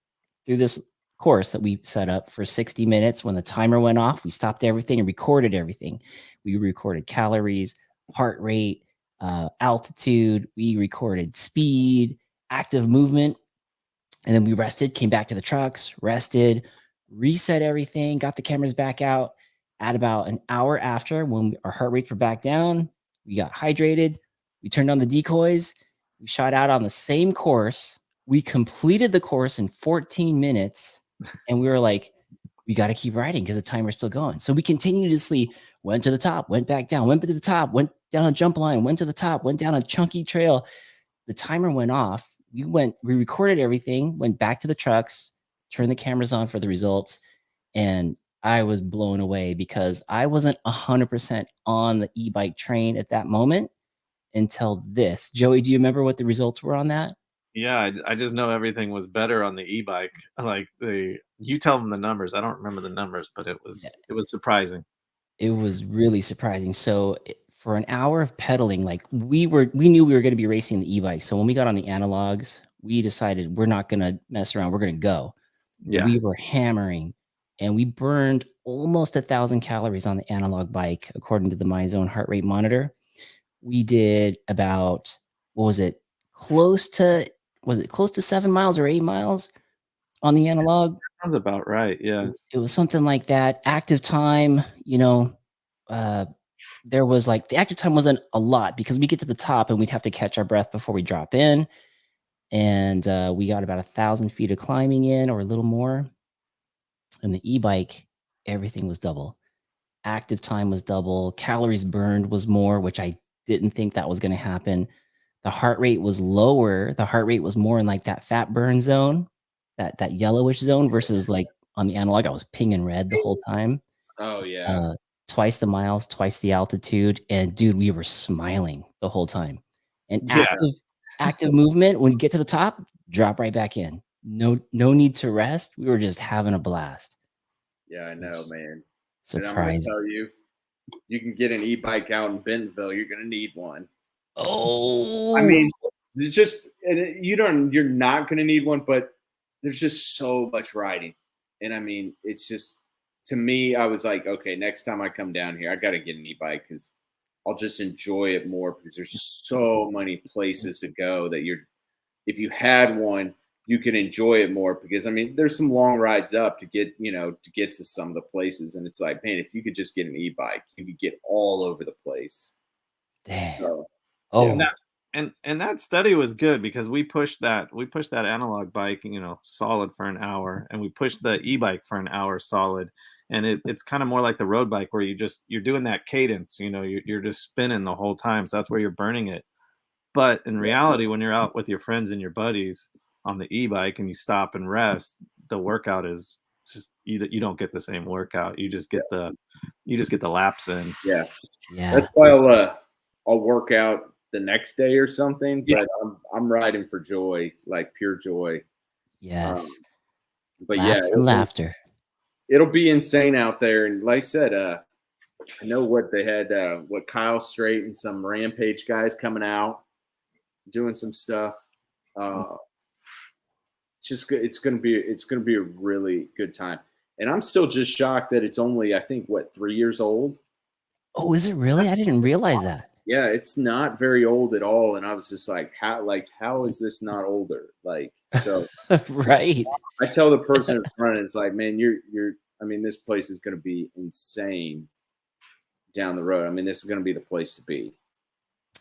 through this course that we set up for 60 minutes. When the timer went off, we stopped everything and recorded everything. We recorded calories, heart rate, altitude. We recorded speed, active movement. And then we rested, came back to the trucks, rested, reset everything, got the cameras back out. At about an hour after, when our heart rates were back down, we got hydrated. We turned on the decoys. We shot out on the same course. We completed the course in 14 minutes. And we were like, we got to keep riding because the timer's still going. So we continuously went to the top, went back down, went to the top, went down a jump line, went to the top, went down a chunky trail. The timer went off. We recorded everything, went back to the trucks, turned the cameras on for the results. And I was blown away because I wasn't 100% on the e-bike train at that moment until this. Joey, do you remember what the results were on that? Yeah, I just know everything was better on the e-bike. Like you tell them the numbers. I don't remember the numbers, but it was surprising. It was really surprising. So for an hour of pedaling, like we knew we were going to be racing the e-bike. So when we got on the analogs, we decided we're not going to mess around. We're going to go. Yeah. We were hammering, and we burned almost 1,000 calories on the analog bike, according to the MyZone heart rate monitor. We did about, what was it? Close to 7 miles or 8 miles on the analog? Sounds about right. Yes. It was something like that. Active time, there was like the active time wasn't a lot because we get to the top and we'd have to catch our breath before we drop in. And we got about 1,000 feet of climbing in or a little more. And the e-bike, everything was double. Active time was double. Calories burned was more, which I didn't think that was going to happen. The heart rate was lower. The heart rate was more in like that fat burn zone, that yellowish zone versus like on the analog, I was pinging red the whole time. Oh yeah. Twice the miles, twice the altitude, and dude, we were smiling the whole time. And Yeah. active movement, when you get to the top, drop right back in. No need to rest. We were just having a blast. Yeah, I know, man. And I'm Surprise. gonna tell you, you can get an e-bike out in Bentonville. You're gonna need one. Oh, I mean, it's just you're not gonna need one, but there's just so much riding. And I mean, it's just, to me, I was like, okay, next time I come down here, I got to get an e-bike because I'll just enjoy it more because there's so many places to go that if you had one, you can enjoy it more because I mean, there's some long rides up to get to some of the places. And it's like, man, if you could just get an e-bike, you could get all over the place. damn. So, Oh, yeah. And that study was good because we pushed that analog bike, solid for an hour, and we pushed the e-bike for an hour solid. And it's kind of more like the road bike where you're doing that cadence, you're just spinning the whole time. So that's where you're burning it. But in reality, when you're out with your friends and your buddies on the e-bike and you stop and rest, the workout is just you don't get the same workout. You just get the laps in. Yeah. yeah. That's why I'll work out the next day or something, but I'm riding for joy, like pure joy. Yes. But Laughs and laughter. It'll be insane out there. And like I said, I know what they had, what Kyle Strait and some Rampage guys coming out doing some stuff. It's gonna be a really good time. And I'm still just shocked that it's only, I think, 3 years old. Oh, is it really? I didn't realize that. Yeah, it's not very old at all. And I was just like, how is this not older? Like, so right. I tell the person in front, it's like, man, I mean, this place is going to be insane down the road. I mean, this is going to be the place to be.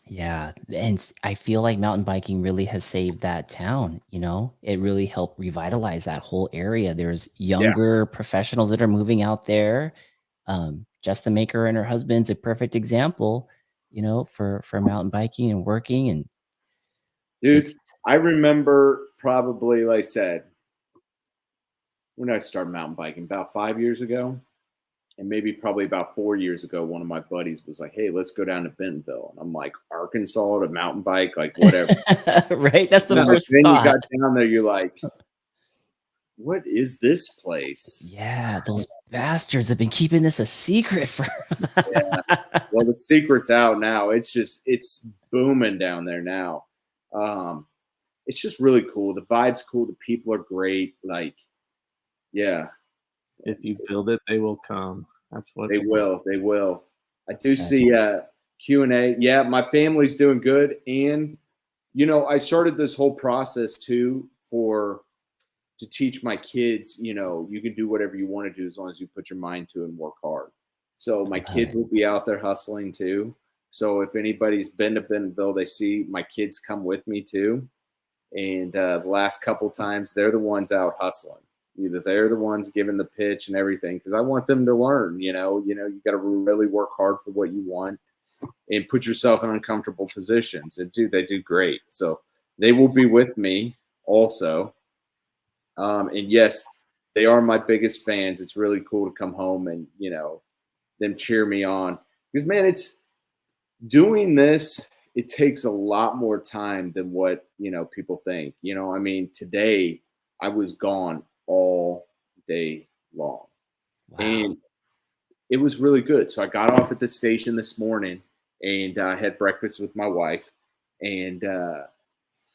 Yeah. And I feel like mountain biking really has saved that town. It really helped revitalize that whole area. There's younger professionals that are moving out there. Just the Maker and her husband's a perfect example, for mountain biking and working. And dude, I remember probably, like I said, when I started mountain biking about 5 years ago, and maybe probably about 4 years ago, one of my buddies was like, hey, let's go down to Bentonville. And I'm like, Arkansas to mountain bike, like whatever. Right. That's the first then thought. you got down there, you're like, what is this place? Yeah, those bastards have been keeping this a secret for. Yeah. Well, the secret's out now. It's booming down there now. It's just really cool. The vibe's cool. The people are great. Like, yeah. If you build it, they will come. That's what they will. They will. I do see Q&A. Yeah, my family's doing good. And, I started this whole process too to teach my kids, you can do whatever you want to do as long as you put your mind to it and work hard. So my kids will be out there hustling too. So if anybody's been to Bentonville, they see my kids come with me too. And the last couple times, they're the ones out hustling. Either they're the ones giving the pitch and everything, because I want them to learn. You got to really work hard for what you want and put yourself in uncomfortable positions. And they do great. So they will be with me also. And yes, they are my biggest fans. It's really cool to come home and, them cheer me on, because man, it's doing this. It takes a lot more time than what, people think. I mean, today I was gone all day long. Wow. And it was really good. So I got off at the station this morning and had breakfast with my wife. And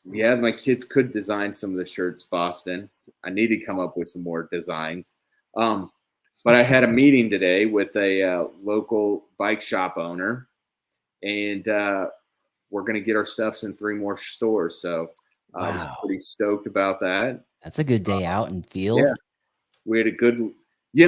my kids could design some of the shirts, Boston. I need to come up with some more designs. But I had a meeting today with a local bike shop owner, and we're going to get our stuffs in 3 more stores. So I was pretty stoked about that. That's a good day out in field. Yeah. We had a good,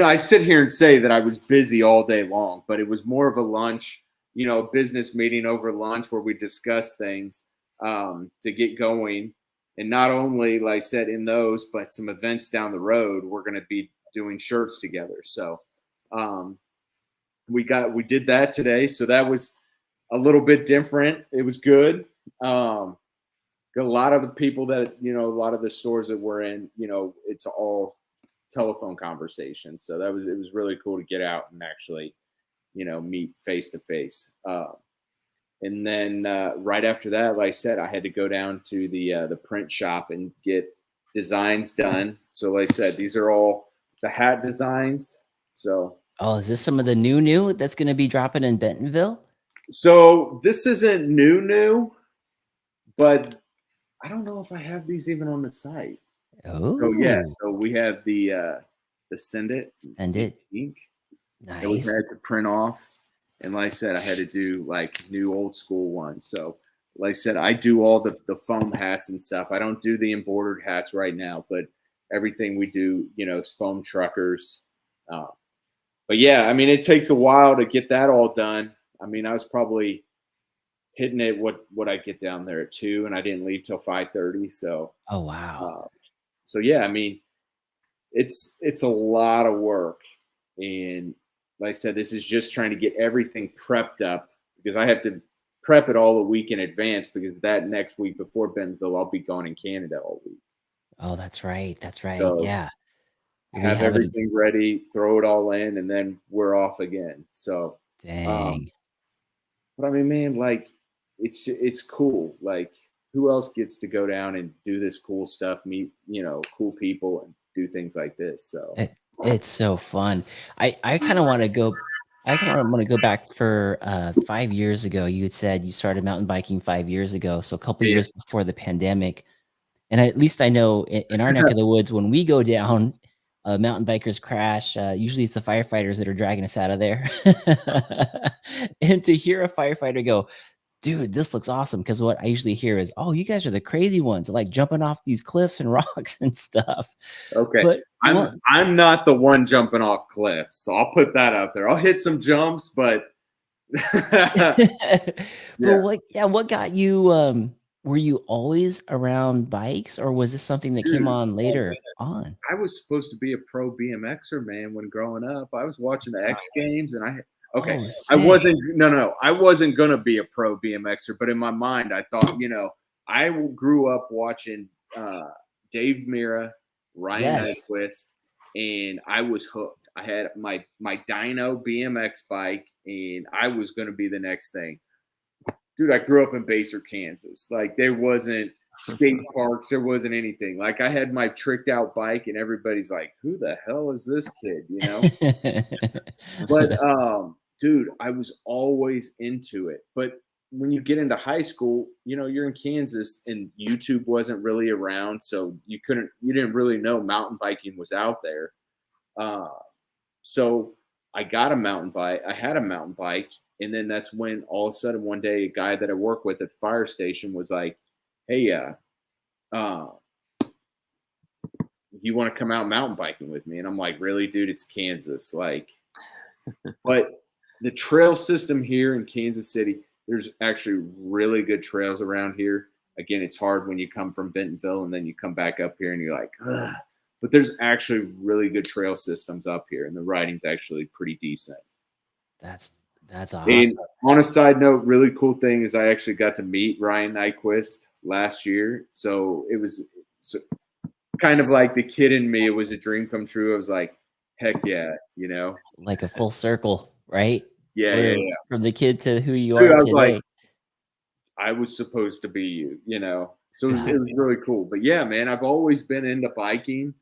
I sit here and say that I was busy all day long, but it was more of a lunch, a business meeting over lunch where we discuss things to get going. And not only, like I said, in those, but some events down the road, we're going to be doing shirts together. So we did that today. So that was a little bit different. It was good. Got a lot of the people that, a lot of the stores that we're in, it's all telephone conversations. So it was really cool to get out and actually, meet face to face. And then right after that, like I said, I had to go down to the print shop and get designs done. So like I said, these are all the hat designs. So is this some of the new that's going to be dropping in Bentonville? So this isn't new, but I don't know if I have these even on the site. Oh, so yeah. So we have the Send It ink nice. that we had to print off. And like I said, I had to do like new old school ones. So like I said, I do all the foam hats and stuff. I don't do the embroidered hats right now, but everything we do, is foam truckers. But yeah, I mean, it takes a while to get that all done. I mean, I was probably hitting it what I get down there at 2, and I didn't leave till 5:30. So oh wow. So yeah, I mean, it's a lot of work. And like I said, this is just trying to get everything prepped up, because I have to prep it all a week in advance, because that next week before Bentonville, I'll be gone in Canada all week. Oh, that's right. So yeah. Have everything ready, throw it all in, and then we're off again. So dang. But I mean, man, like it's cool. Like, who else gets to go down and do this cool stuff, meet, cool people, and do things like this? So it's so fun. I kind of want to go. I kind of want to go back for 5 years ago. You had said you started mountain biking 5 years ago, so a couple years before the pandemic. And at least I know in our neck of the woods, when we go down, mountain bikers crash. Usually it's the firefighters that are dragging us out of there. And to hear a firefighter go, dude, this looks awesome. Because what I usually hear is, oh, you guys are the crazy ones, like jumping off these cliffs and rocks and stuff. Okay. But I'm not the one jumping off cliffs. So I'll put that out there. I'll hit some jumps, but what got you were you always around bikes, or was this something that came on later on? I was supposed to be a pro BMXer, man, when growing up. I was watching the X Games, and I wasn't gonna be a pro BMXer, but in my mind I thought, I grew up watching Dave Mira, Ryan Nyquist, and I was hooked. I had my dyno BMX bike, and I was gonna be the next thing. Dude, I grew up in Basehor, Kansas. Like, there wasn't skate parks. There wasn't anything. Like, I had my tricked out bike, and everybody's like, who the hell is this kid, But, dude, I was always into it. But when you get into high school, you're in Kansas, and YouTube wasn't really around. So you didn't really know mountain biking was out there. So I got a mountain bike. I had a mountain bike. And then that's when all of a sudden one day, a guy that I work with at the fire station was like, hey, you want to come out mountain biking with me? And I'm like, really, dude? It's Kansas. Like, but the trail system here in Kansas City, there's actually really good trails around here. Again, it's hard when you come from Bentonville and then you come back up here and you're like, ugh. but there's actually really good trail systems up here, and the riding's actually pretty decent. That's And awesome. on a side note, really cool thing is I actually got to meet Ryan Nyquist last year. So it was kind of like the kid in me. It was a dream come true. I was like, heck yeah, you know? Like a full circle, right? Yeah. From the kid to who you Dude, are I was today. like, I was supposed to be you, you know? So it was really cool. But yeah, man, I've always been into biking.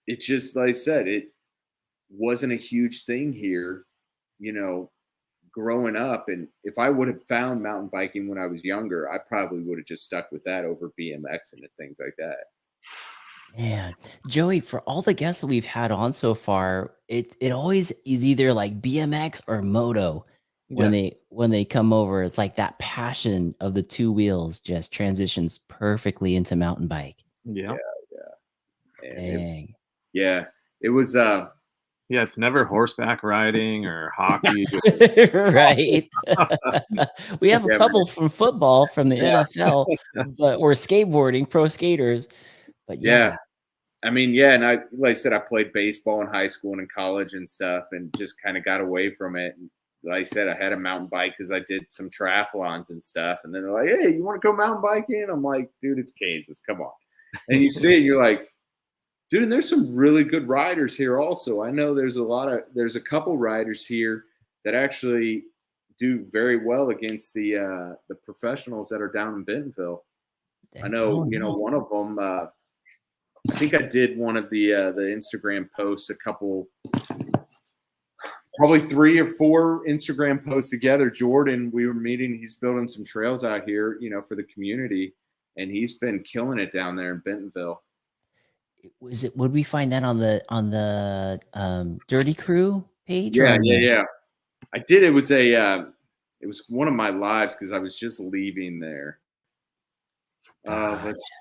It just, like I said, it wasn't a huge thing here, you know, growing up. And if I would have found mountain biking when I was younger, I probably would have just stuck with that over BMX and things like that. Man, Joey, for all the guests that we've had on so far, it always is either like BMX or moto when Yes. they come over. It's like that passion of the two wheels just transitions perfectly into mountain bike. Yeah. And Dang. it was Yeah, it's never horseback riding or hockey. Right. We have a Yeah, couple from football from the Yeah. NFL, but or skateboarding, pro skaters. But yeah. yeah, I mean, yeah, and like I said, I played baseball in high school and in college and stuff, and just kind of got away from it. And like I said, I had a mountain bike because I did some triathlons and stuff. And then they're like, "Hey, you want to go mountain biking?" I'm like, "Dude, it's Kansas. Come on." And you see it, you're like, "Dude, and there's some really good riders here. Also, I know there's a couple riders here that actually do very well against the professionals that are down in Bentonville. I know, oh, you know, nice. one of them." I think I did one of the Instagram posts, probably 3 or 4 Instagram posts together. Jordan, we were meeting. He's building some trails out here, you know, for the community, and he's been killing it down there in Bentonville. Would we find that on the Dirty Crew page or Yeah, on yeah, the yeah. I did. It was it was one of my lives because I was just leaving there. Gotcha. Let's.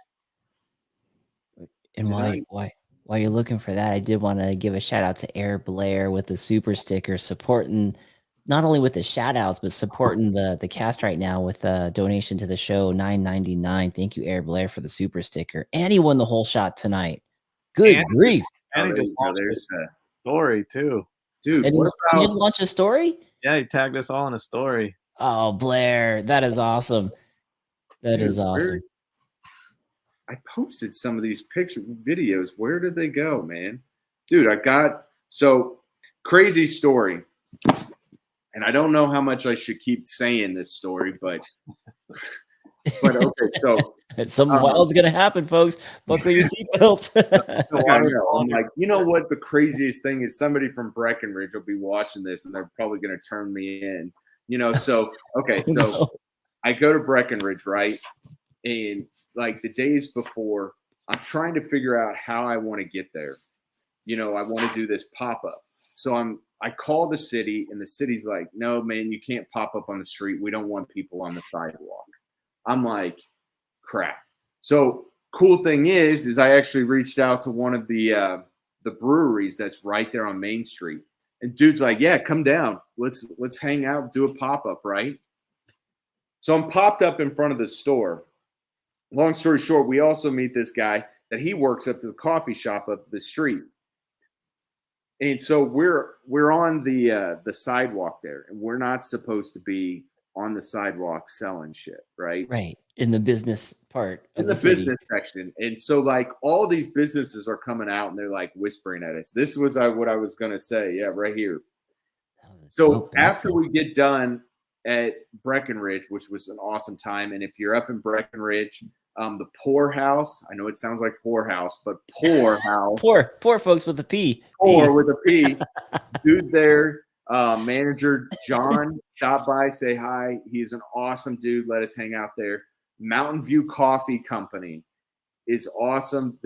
And Did I? while you're looking for that, I did want to give a shout out to Air Blair with the super sticker supporting not only with the shout outs, but supporting the cast right now with a donation to the show, $9.99. Thank you, Air Blair, for the super sticker. And he won the whole shot tonight. Good And grief. And he there just you go. launched a There's story too. dude. And What he just about? launched a story? Yeah, he tagged us all in a story. Oh, Blair, that is awesome. That is Dude, awesome. I posted some of these videos. Where did they go, man? Dude, so crazy story. And I don't know how much I should keep saying this story, but okay. So Something wild's gonna happen, folks. Buckle your seatbelts. I know. I'm like, you know what? The craziest thing is somebody from Breckenridge will be watching this, and they're probably going to turn me in. You know, so okay, so No. I go to Breckenridge, right? And like the days before, I'm trying to figure out how I want to get there. You know, I want to do this pop up. So I call the city, and the city's like, no, man, you can't pop up on the street. We don't want people on the sidewalk. I'm like, crap. So cool thing is I actually reached out to one of the breweries that's right there on Main Street. And dude's like, yeah, come down. Let's hang out, do a pop-up, right? So I'm popped up in front of the store. Long story short, we also meet this guy that he works up to the coffee shop up the street. And so we're on the sidewalk there, and we're not supposed to be on the sidewalk selling shit, right? Right. In the business part of In the the city. business section. And so like all these businesses are coming out and they're like whispering at us. This was what I was gonna say. Yeah, right here. That was a So dope after outfit. we get done at Breckenridge, which was an awesome time, and if you're up in Breckenridge, the Poor House, I know it sounds like whorehouse, but Poor House, Poor folks with a P. Poor with a P, dude there, manager John stopped by, say hi. He's an awesome dude. Let us hang out there. Mountain View Coffee Company is awesome.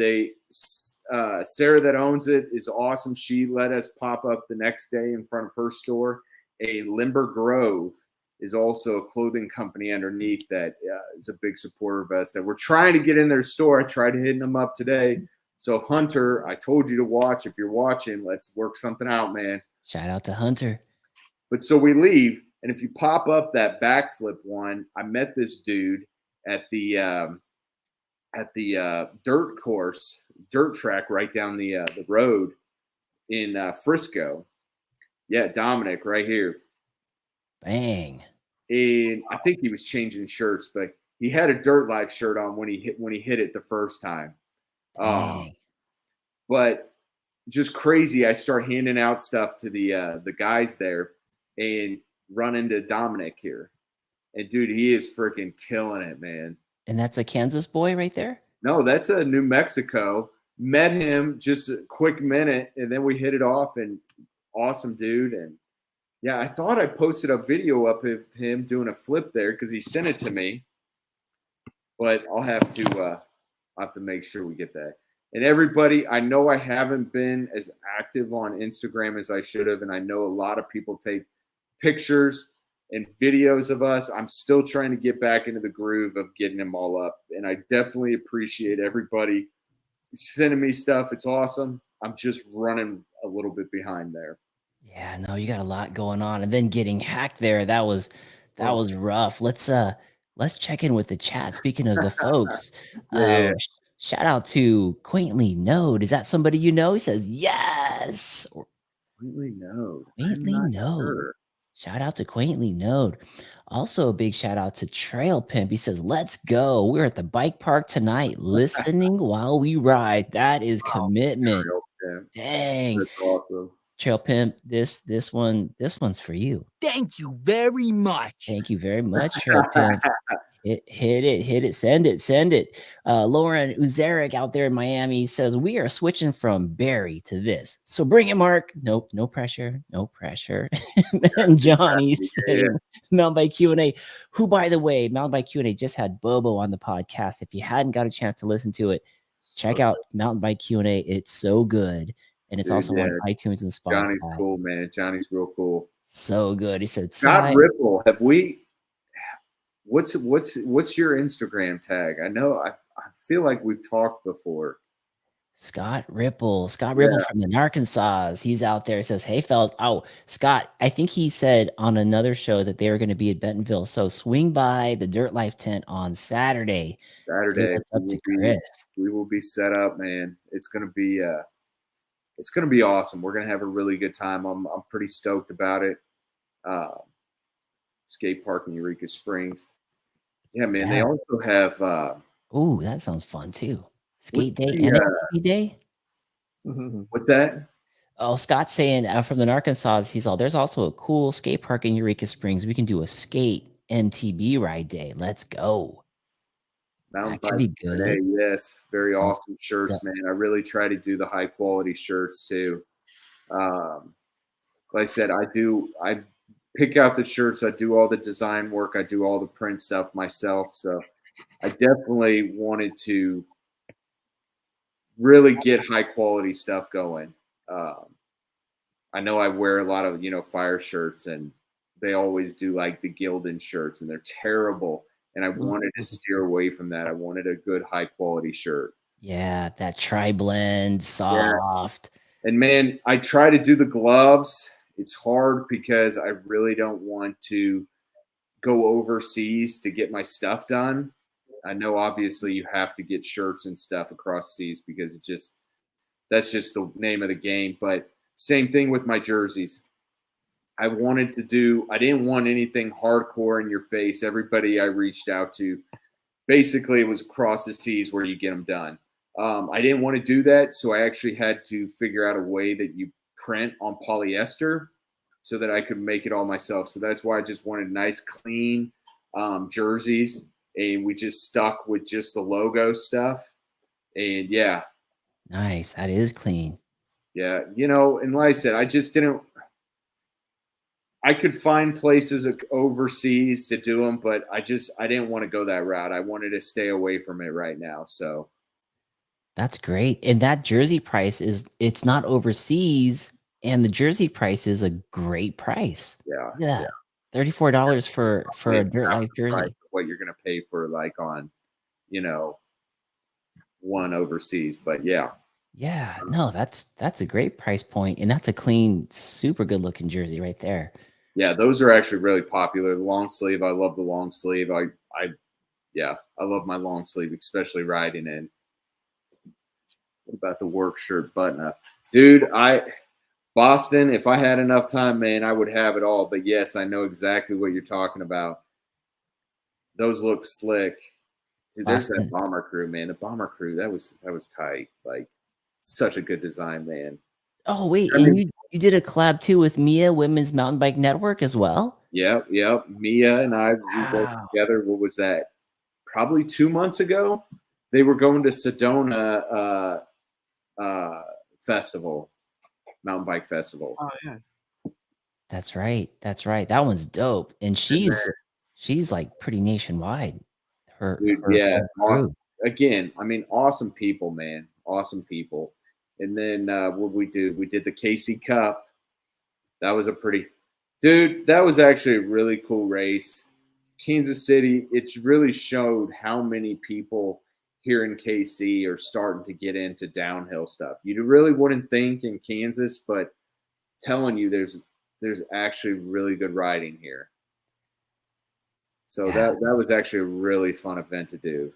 Sarah that owns it is awesome. She let us pop up the next day in front of her store. A Limber Grove is also a clothing company underneath that is a big supporter of us. And we're trying to get in their store. I tried hitting them up today. So Hunter, I told you to watch. If you're watching, let's work something out, man. Shout out to Hunter. But so we leave, and if you pop up that backflip one, I met this dude at the at the dirt track right down the road in Frisco. Yeah, Dominic right here. Bang. And I think he was changing shirts, but he had a Dyrt Lyfe shirt on when he hit it the first time. Dang. But just crazy. I start handing out stuff to the guys there, and run into Dominic here. And dude, he is freaking killing it, man. And that's a Kansas boy right there? No, that's a New Mexico. Met him just a quick minute, and then we hit it off. And awesome dude. And yeah, I thought I posted a video up of him doing a flip there because he sent it to me. But I'll have to make sure we get that. And everybody, I know I haven't been as active on Instagram as I should have, and I know a lot of people take pictures and videos of us. I'm still trying to get back into the groove of getting them all up, and I definitely appreciate everybody sending me stuff. It's awesome. I'm just running a little bit behind there. Yeah, no, you got a lot going on, and then getting hacked there, that was rough. Let's check in with the chat. Speaking of the folks, Yeah. shout out to Quaintly Node. Is that somebody you know? He says yes. Quaintly Node. Quaintly Node. Sure. Shout out to Quaintly Node. Also, a big shout out to Trail Pimp. He says, "Let's go. We're at the bike park tonight, listening while we ride." That is commitment. Trail Pimp. Dang. That's awesome. Trail Pimp, this one's for you. Thank you very much. Thank you very much, Trail Pimp. Hit it, send it. Lauren Uzeric out there in Miami says, "We are switching from Barry to this. So bring it, Mark." Nope, no pressure. And Johnny saying Mountain Bike Q&A, who, by the way, Mountain Bike Q&A just had Bobo on the podcast. If you hadn't got a chance to listen to it, check out Mountain Bike Q&A. It's so good. And it's also on iTunes and Spotify. Johnny's cool, man. Johnny's real cool. So good. He said, Scott Ripple, have we... What's your Instagram tag? I know I feel like we've talked before. Scott Ripple from the Arkansas. He's out there. Says, "Hey fellas." Oh, Scott, I think he said on another show that they were going to be at Bentonville. So swing by the Dyrt Lyfe tent on Saturday. See what's up to Chris. We will be set up, man. It's gonna be awesome. We're gonna have a really good time. I'm pretty stoked about it. Skate park in Eureka Springs. Yeah, man. Yeah. They also have oh, that sounds fun too. Skate day and MTB day. What's that? Oh, Scott's saying from the Arkansas, he's all, "There's also a cool skate park in Eureka Springs. We can do a skate MTB ride day. Let's go." That could be good. Yes, very awesome shirts, man. I really try to do the high quality shirts too. Like I said, I pick out the shirts. I do all the design work. I do all the print stuff myself. So I definitely wanted to really get high quality stuff going. I know I wear a lot of, fire shirts, and they always do like the Gildan shirts, and they're terrible. And I wanted to steer away from that. I wanted a good high quality shirt. Yeah, that tri-blend, soft. Yeah. And man, I try to do the gloves. It's hard because I really don't want to go overseas to get my stuff done. I know obviously you have to get shirts and stuff across seas because that's just the name of the game. But same thing with my jerseys. I didn't want anything hardcore in your face. Everybody I reached out to, basically it was across the seas where you get them done. I didn't want to do that. So I actually had to figure out a way that you print on polyester so that I could make it all myself. So that's why I just wanted nice, clean jerseys. And we just stuck with just the logo stuff. And yeah. Nice. That is clean. Yeah. And like I said, I could find places overseas to do them, but I didn't want to go that route. I wanted to stay away from it right now. So that's great. And that jersey price it's not overseas, and the jersey price is a great price. Yeah. $34 for a Dyrt Lyfe jersey. What you're going to pay for like on, one overseas, but yeah. Yeah, no, that's a great price point, and that's a clean, super good looking jersey right there. Yeah, those are actually really popular. The long sleeve, I love the long sleeve. I Yeah, I love my long sleeve, especially riding in. What about the work shirt button up? Dude, Boston, if I had enough time, man, I would have it all. But yes, I know exactly what you're talking about. Those look slick. Dude, there's that Boston. bomber crew, man. The bomber crew, that was tight. Like, such a good design, man. Oh, wait, I and mean, you did a collab too with Mia Women's Mountain Bike Network as well? yep. Mia and I, we worked Wow. together. What was that? Probably 2 months ago. They were going to Sedona festival, mountain bike festival. Oh yeah. That's right. That's right. That one's dope. And And she's like pretty nationwide. dude, Her yeah, whole awesome. crew. Again, I mean, awesome people, man. Awesome people. And then what we do? We did the KC Cup. That was that was actually a really cool race. Kansas City, it really showed how many people here in KC are starting to get into downhill stuff. You really wouldn't think in Kansas, but telling you there's actually really good riding here. So Yeah, that was actually a really fun event to do.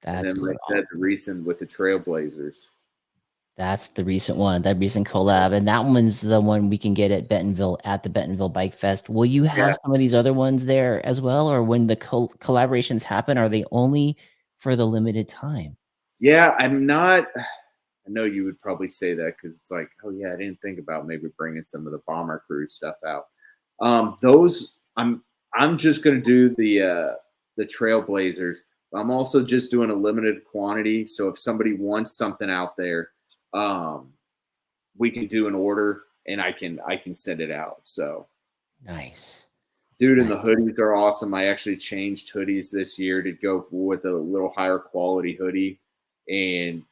And that's then, cool. like I said, the recent with the Trailblazers. That's the recent one, that recent collab. And that one's the one we can get at Bentonville at the Bentonville Bike Fest. Will you Yeah. have some of these other ones there as well? Or when the collaborations happen, are they only for the limited time? Yeah, I'm not. I know you would probably say that because it's like, oh yeah, I didn't think about maybe bringing some of the bomber crew stuff out. Those I'm just gonna do the Trailblazers. I'm also just doing a limited quantity. So if somebody wants something out there, we can do an order and I can send it out. So Nice. dude, and the Nice. hoodies are awesome. I actually changed hoodies this year to go with a little higher quality hoodie. And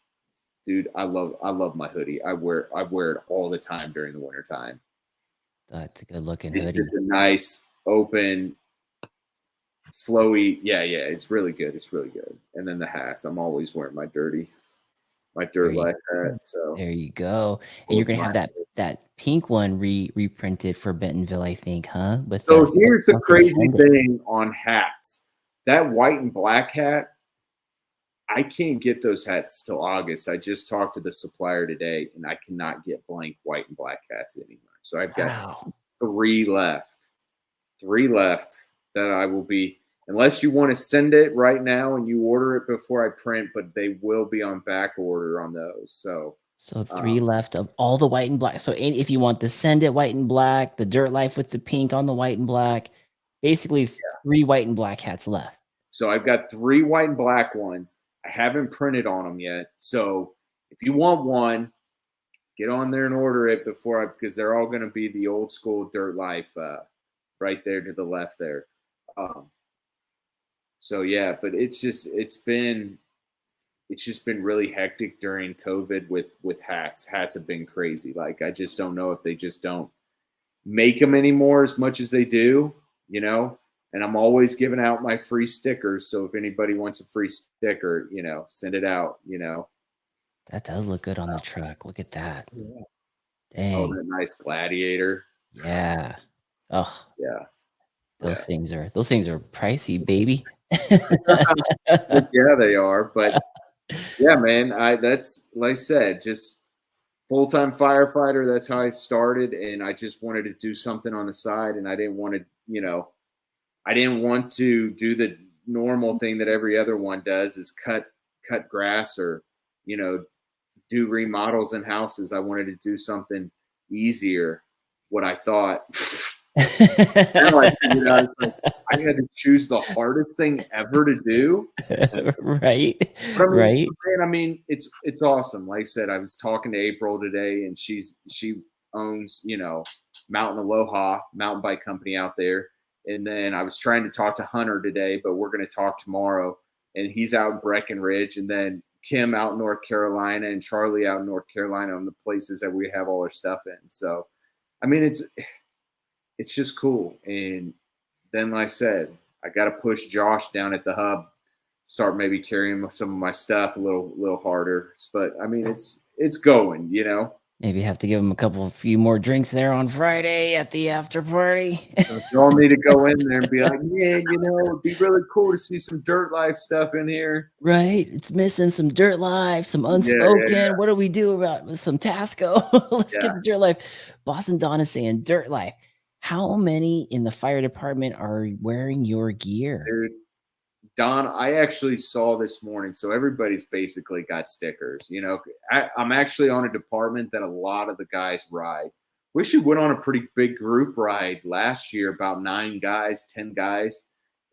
dude, I love my hoodie. I wear it all the time during the winter time. That's a good looking It's hoodie. just a nice, open, flowy. Yeah, it's really good. It's really good. And then the hats. I'm always wearing my Dyrt Lyfe hat. So There you go. And you're gonna have that pink one reprinted for Bentonville, I think, huh? With So us. here's the crazy thing on hats. That white and black hat, I can't get those hats till August. I just talked to the supplier today, and I cannot get blank white and black hats anymore. So I've got 3 left. 3 left that I will be, unless you want to send it right now and you order it before I print, but they will be on back order on those. So 3 left of all the white and black. So if you want the Send It white and black, the Dyrt Lyfe with the pink on the white and black, basically 3 white and black hats left. So I've got 3 white and black ones. I haven't printed on them yet. So if you want one, get on there and order it because they're all going to be the old school Dyrt Lyfe right there to the left there. So yeah, but it's just been really hectic during COVID with hats. Hats have been crazy. Like I just don't know if they just don't make them anymore as much as they do, you know. And I'm always giving out my free stickers. So if anybody wants a free sticker, you know, send it out, you know. That does look good on the truck. Look at that. Yeah. Dang. Oh, that nice Gladiator. Yeah. Oh. Yeah. Those things are pricey, baby. Yeah, they are. But yeah, man, that's like I said, just full-time firefighter. That's how I started. And I just wanted to do something on the side. And I didn't want to, you know, I didn't want to do the normal thing that every other one does is cut grass or, you know, do remodels in houses. I wanted to do something easier. What I thought. Now I figured out it's like I had to choose the hardest thing ever to do. Right. But Right. I mean, it's awesome. Like I said, I was talking to April today, and she owns, you know, Mountain Aloha mountain bike company out there. And then I was trying to talk to Hunter today, but we're going to talk tomorrow. And he's out in Breckenridge, and then Kim out in North Carolina, and Charlie out in North Carolina on the places that we have all our stuff in. So, I mean, it's just cool. And then, like I said, I got to push Josh down at the hub, start maybe carrying some of my stuff a little harder. But I mean, it's going, you know. Maybe have to give him a few more drinks there on Friday at the after party. So y'all need to go in there and be like, man, it'd be really cool to see some Dyrt Lyfe stuff in here. Right? It's missing some Dyrt Lyfe, some Unspoken. Yeah. What do we do about some Tasco? Let's get the Dyrt Lyfe. Boston Don is saying Dyrt Lyfe. How many in the fire department are wearing your gear? Dude, Don, I actually saw this morning. So everybody's basically got stickers. I'm actually on a department that a lot of the guys ride. We actually went on a pretty big group ride last year, about 9 guys, 10 guys.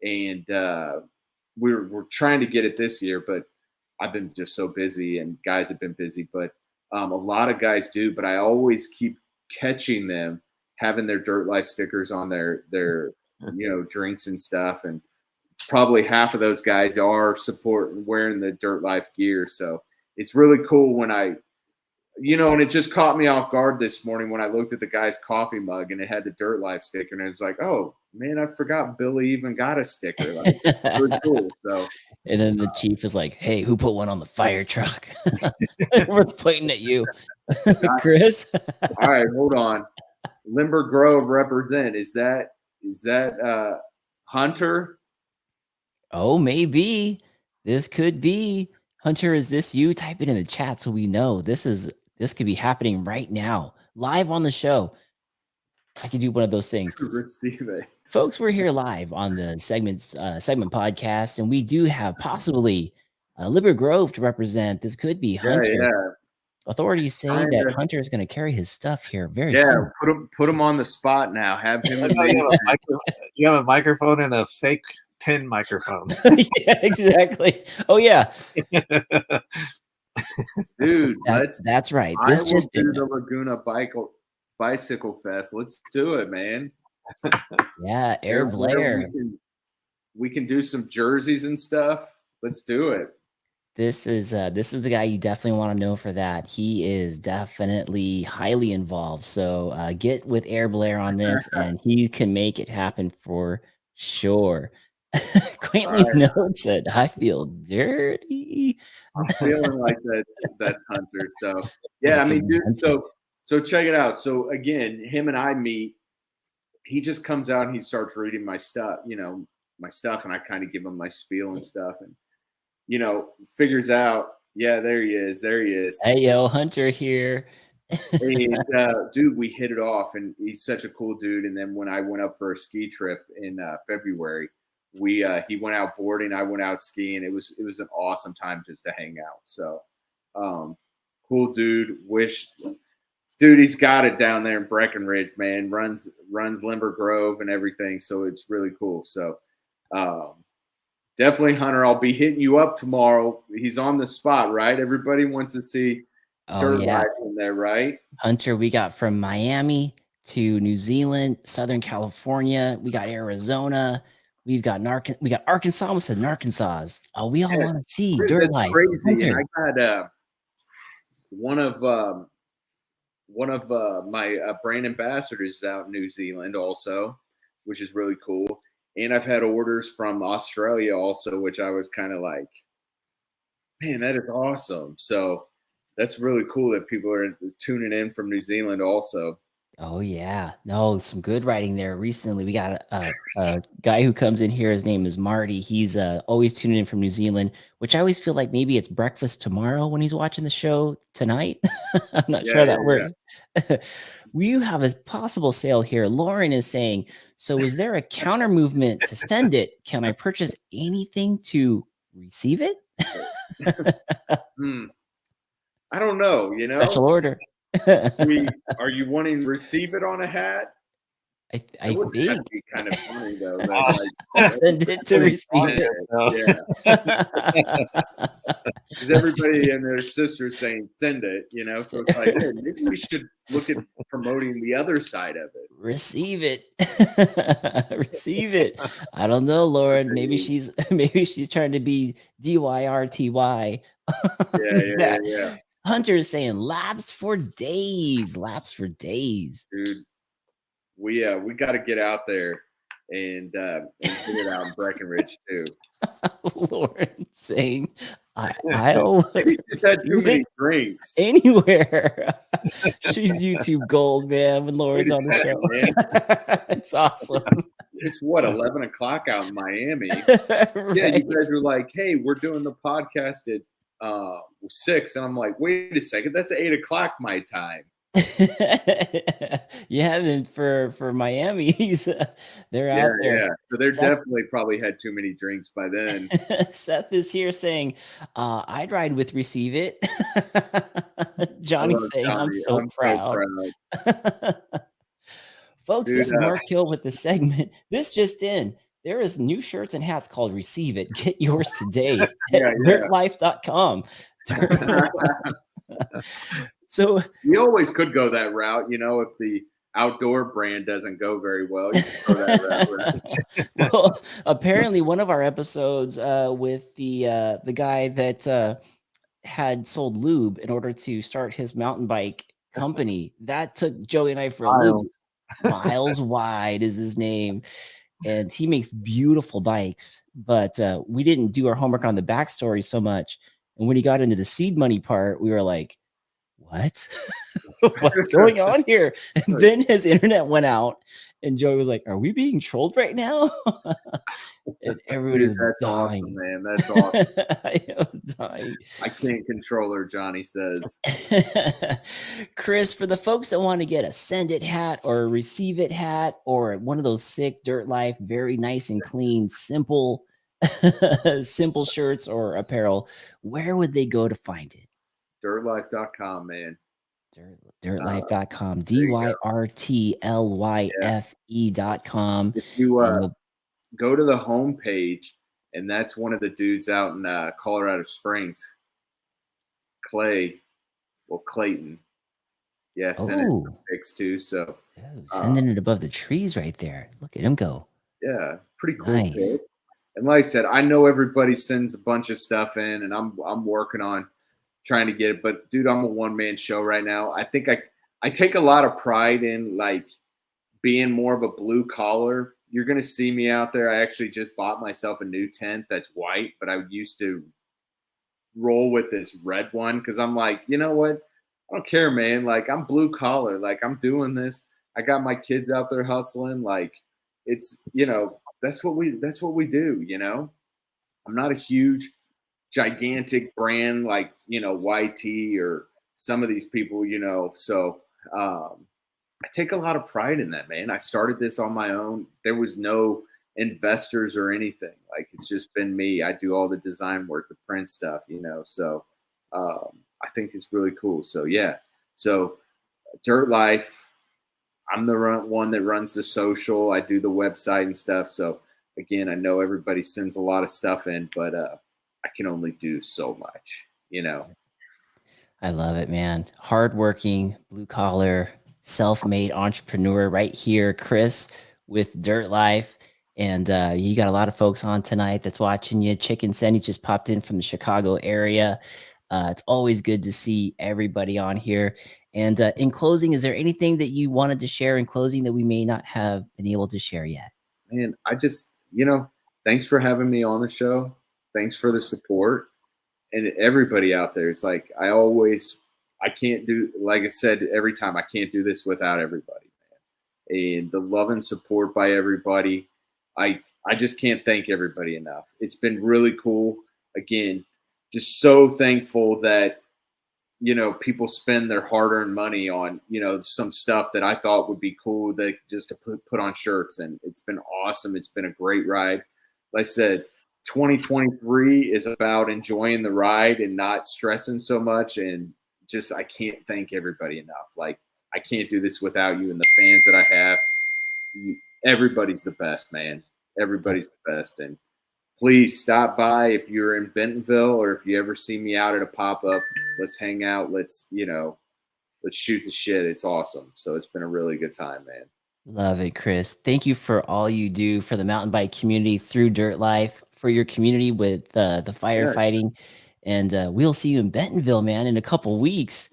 And we're trying to get it this year, but I've been just so busy and guys have been busy. But a lot of guys do. But I always keep catching them having their Dyrt Lyfe stickers on their drinks and stuff. And probably half of those guys are wearing the Dyrt Lyfe gear. So it's really cool when and it just caught me off guard this morning when I looked at the guy's coffee mug and it had the Dyrt Lyfe sticker. And it was like, oh man, I forgot Billy even got a sticker. Like, really cool. So, and then the chief is like, hey, who put one on the fire truck? We're pointing at you, Chris. All right, hold on. Limber Grove represent. Is that Hunter? Oh, maybe this could be Hunter. Is this you? Type it in the chat so we know this could be happening right now, live on the show. I could do one of those things. Receive it. Folks, we're here live on the segment podcast, and we do have possibly Limber Grove to represent. This could be Hunter. Yeah. Authorities say that Hunter is going to carry his stuff here very soon. Put him on the spot now. Have him. You have a microphone and a fake pin microphone. Yeah, exactly. Oh yeah, dude. That's right. This just do the Laguna Bicycle Fest. Let's do it, man. Yeah, Air Blair. We can do some jerseys and stuff. Let's do it. This is the guy you definitely want to know for that. He is definitely highly involved. So get with Air Blair on this, and he can make it happen for sure. Quaintly notes that I feel dirty. I'm feeling like that's Hunter. So yeah, I mean, dude. So check it out. So again, him and I meet. He just comes out and he starts reading my stuff, and I kind of give him my spiel and stuff, and figures out, yeah, there he is. Hey, yo, Hunter here. And, dude, we hit it off, and he's such a cool dude. And then when I went up for a ski trip in February, he went out boarding, I went out skiing. It was an awesome time just to hang out. So, cool dude. Dude, he's got it down there in Breckenridge, man. Runs Limber Grove and everything. So it's really cool. So, definitely, Hunter, I'll be hitting you up tomorrow. He's on the spot, right? Everybody wants to see Dyrt Lyfe in there, right? Hunter, we got from Miami to New Zealand, Southern California. We got Arizona. We've got we got Arkansas. I almost said Arkansas. Oh, we all want to see Dyrt Lyfe. Crazy. And I got one of my brand ambassadors out in New Zealand also, which is really cool. And I've had orders from Australia also, which I was kind of like, man, that is awesome. So that's really cool that people are tuning in from New Zealand also. Oh, yeah. No, some good writing there. Recently, we got a guy who comes in here. His name is Marty. He's always tuning in from New Zealand, which I always feel like maybe it's breakfast tomorrow when he's watching the show tonight. I'm not sure that works. Yeah. You have a possible sale here. Lauren is saying, so is there a counter movement to send it? Can I purchase anything to receive it? I don't know, Special order. Are you wanting to receive it on a hat? I think that'd be kind of funny though. Like, send it to receive it. Yeah. Because everybody and their sister saying send it, So it's like, hey, maybe we should look at promoting the other side of it. Receive it. Receive it. I don't know, Lauren. Maybe she's trying to be DYRTY. Yeah. Hunter is saying laps for days. Dude, we got to get out there and hit it out in Breckenridge too. Lauren saying, I'll Maybe just had too receive many it drinks. anywhere. She's YouTube gold, man, when Wait Lauren's a on the second, show. man. It's awesome. It's what, 11 o'clock out in Miami. Yeah, Right. you guys are like, hey, we're doing the podcast at 6, and I'm like, wait a second, that's 8 o'clock my time. Yeah, then for Miami, they're out there. Yeah. So they're Seth, definitely probably had too many drinks by then. Seth is here saying, I'd ride with Receive It. I Johnny's love saying, I'm Johnny. so proud. Folks, Dude, this is Mark Hill with the segment. This just in. There is new shirts and hats called Receive It. Get yours today at dirtlyfe.com. So we always could go that route, if the outdoor brand doesn't go very well. You can go that route, right? Well, apparently one of our episodes with the guy that had sold lube in order to start his mountain bike company, that took Joey and I for a loop. Miles Wide is his name, and he makes beautiful bikes, but we didn't do our homework on the backstory so much. And when he got into the seed money part, we were like, what? What's going on here? And then his internet went out, and Joey was like, are we being trolled right now? And everybody was dying. Awesome, man. That's awesome. I was dying. I can't control her, Johnny says. Chris, for the folks that want to get a Send It hat or a Receive It hat or one of those sick Dyrt Lyfe, very nice and clean, simple, simple shirts or apparel, where would they go to find it? Dirtlyfe.com, man. Dirtlyfe.com. DYRTLYFE.com. If you go to the homepage, and that's one of the dudes out in Colorado Springs, Clayton. Yeah, sending some pics too. So sending it above the trees right there. Look at him go. Yeah, pretty cool. Nice. And like I said, I know everybody sends a bunch of stuff in, and I'm working on trying to get it. But dude, I'm a one-man show right now. I think I take a lot of pride in like being more of a blue collar. You're gonna see me out there. I actually just bought myself a new tent that's white, but I used to roll with this red one because I'm like, you know what? I don't care, man. Like, I'm blue collar. Like, I'm doing this. I got my kids out there hustling. Like, it's, that's what we do, I'm not a huge gigantic brand like, YT or some of these people, so I take a lot of pride in that, man. I started this on my own. There was no investors or anything. Like, it's just been me. I do all the design work, the print stuff, so I think it's really cool. So yeah, so Dyrt Lyfe, I'm the one that runs the social. I do the website and stuff. So again, I know everybody sends a lot of stuff in, but I can only do so much, I love it, man. Hardworking, blue collar, self-made entrepreneur right here, Chris with Dyrt Lyfe. And you got a lot of folks on tonight that's watching you. Chicken Sandy just popped in from the Chicago area. It's always good to see everybody on here. And in closing, is there anything that you wanted to share in closing that we may not have been able to share yet? Man, I just, thanks for having me on the show. Thanks for the support. And everybody out there, it's like, I can't do, like I said, every time, I can't do this without everybody, man. And the love and support by everybody, I just can't thank everybody enough. It's been really cool. Again, just so thankful that, people spend their hard-earned money on, some stuff that I thought would be cool that just to put on shirts. And it's been awesome. It's been a great ride. Like I said, 2023 is about enjoying the ride and not stressing so much. And just, I can't thank everybody enough. Like, I can't do this without you and the fans that I have. Everybody's the best, man. Everybody's the best. And please stop by if you're in Bentonville or if you ever see me out at a pop-up. Let's hang out. Let's shoot the shit. It's awesome. So it's been a really good time, man. Love it, Chris. Thank you for all you do for the mountain bike community through Dyrt Lyfe, for your community with the firefighting. And we'll see you in Bentonville, man, in a couple weeks.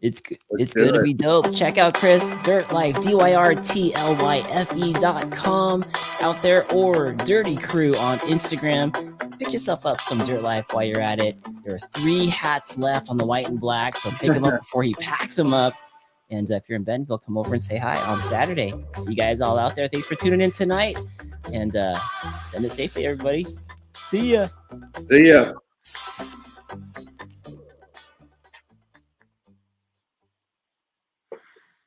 It's good to be dope. Check out Chris, Dyrt Lyfe, DYRTLYFE.com out there, or Dirty Crew on Instagram. Pick yourself up some Dyrt Lyfe while you're at it. There are 3 hats left on the white and black, so pick them up before he packs them up. And if you're in Bentonville, come over and say hi on Saturday. See you guys all out there. Thanks for tuning in tonight. And send it safely, everybody. See ya. See ya.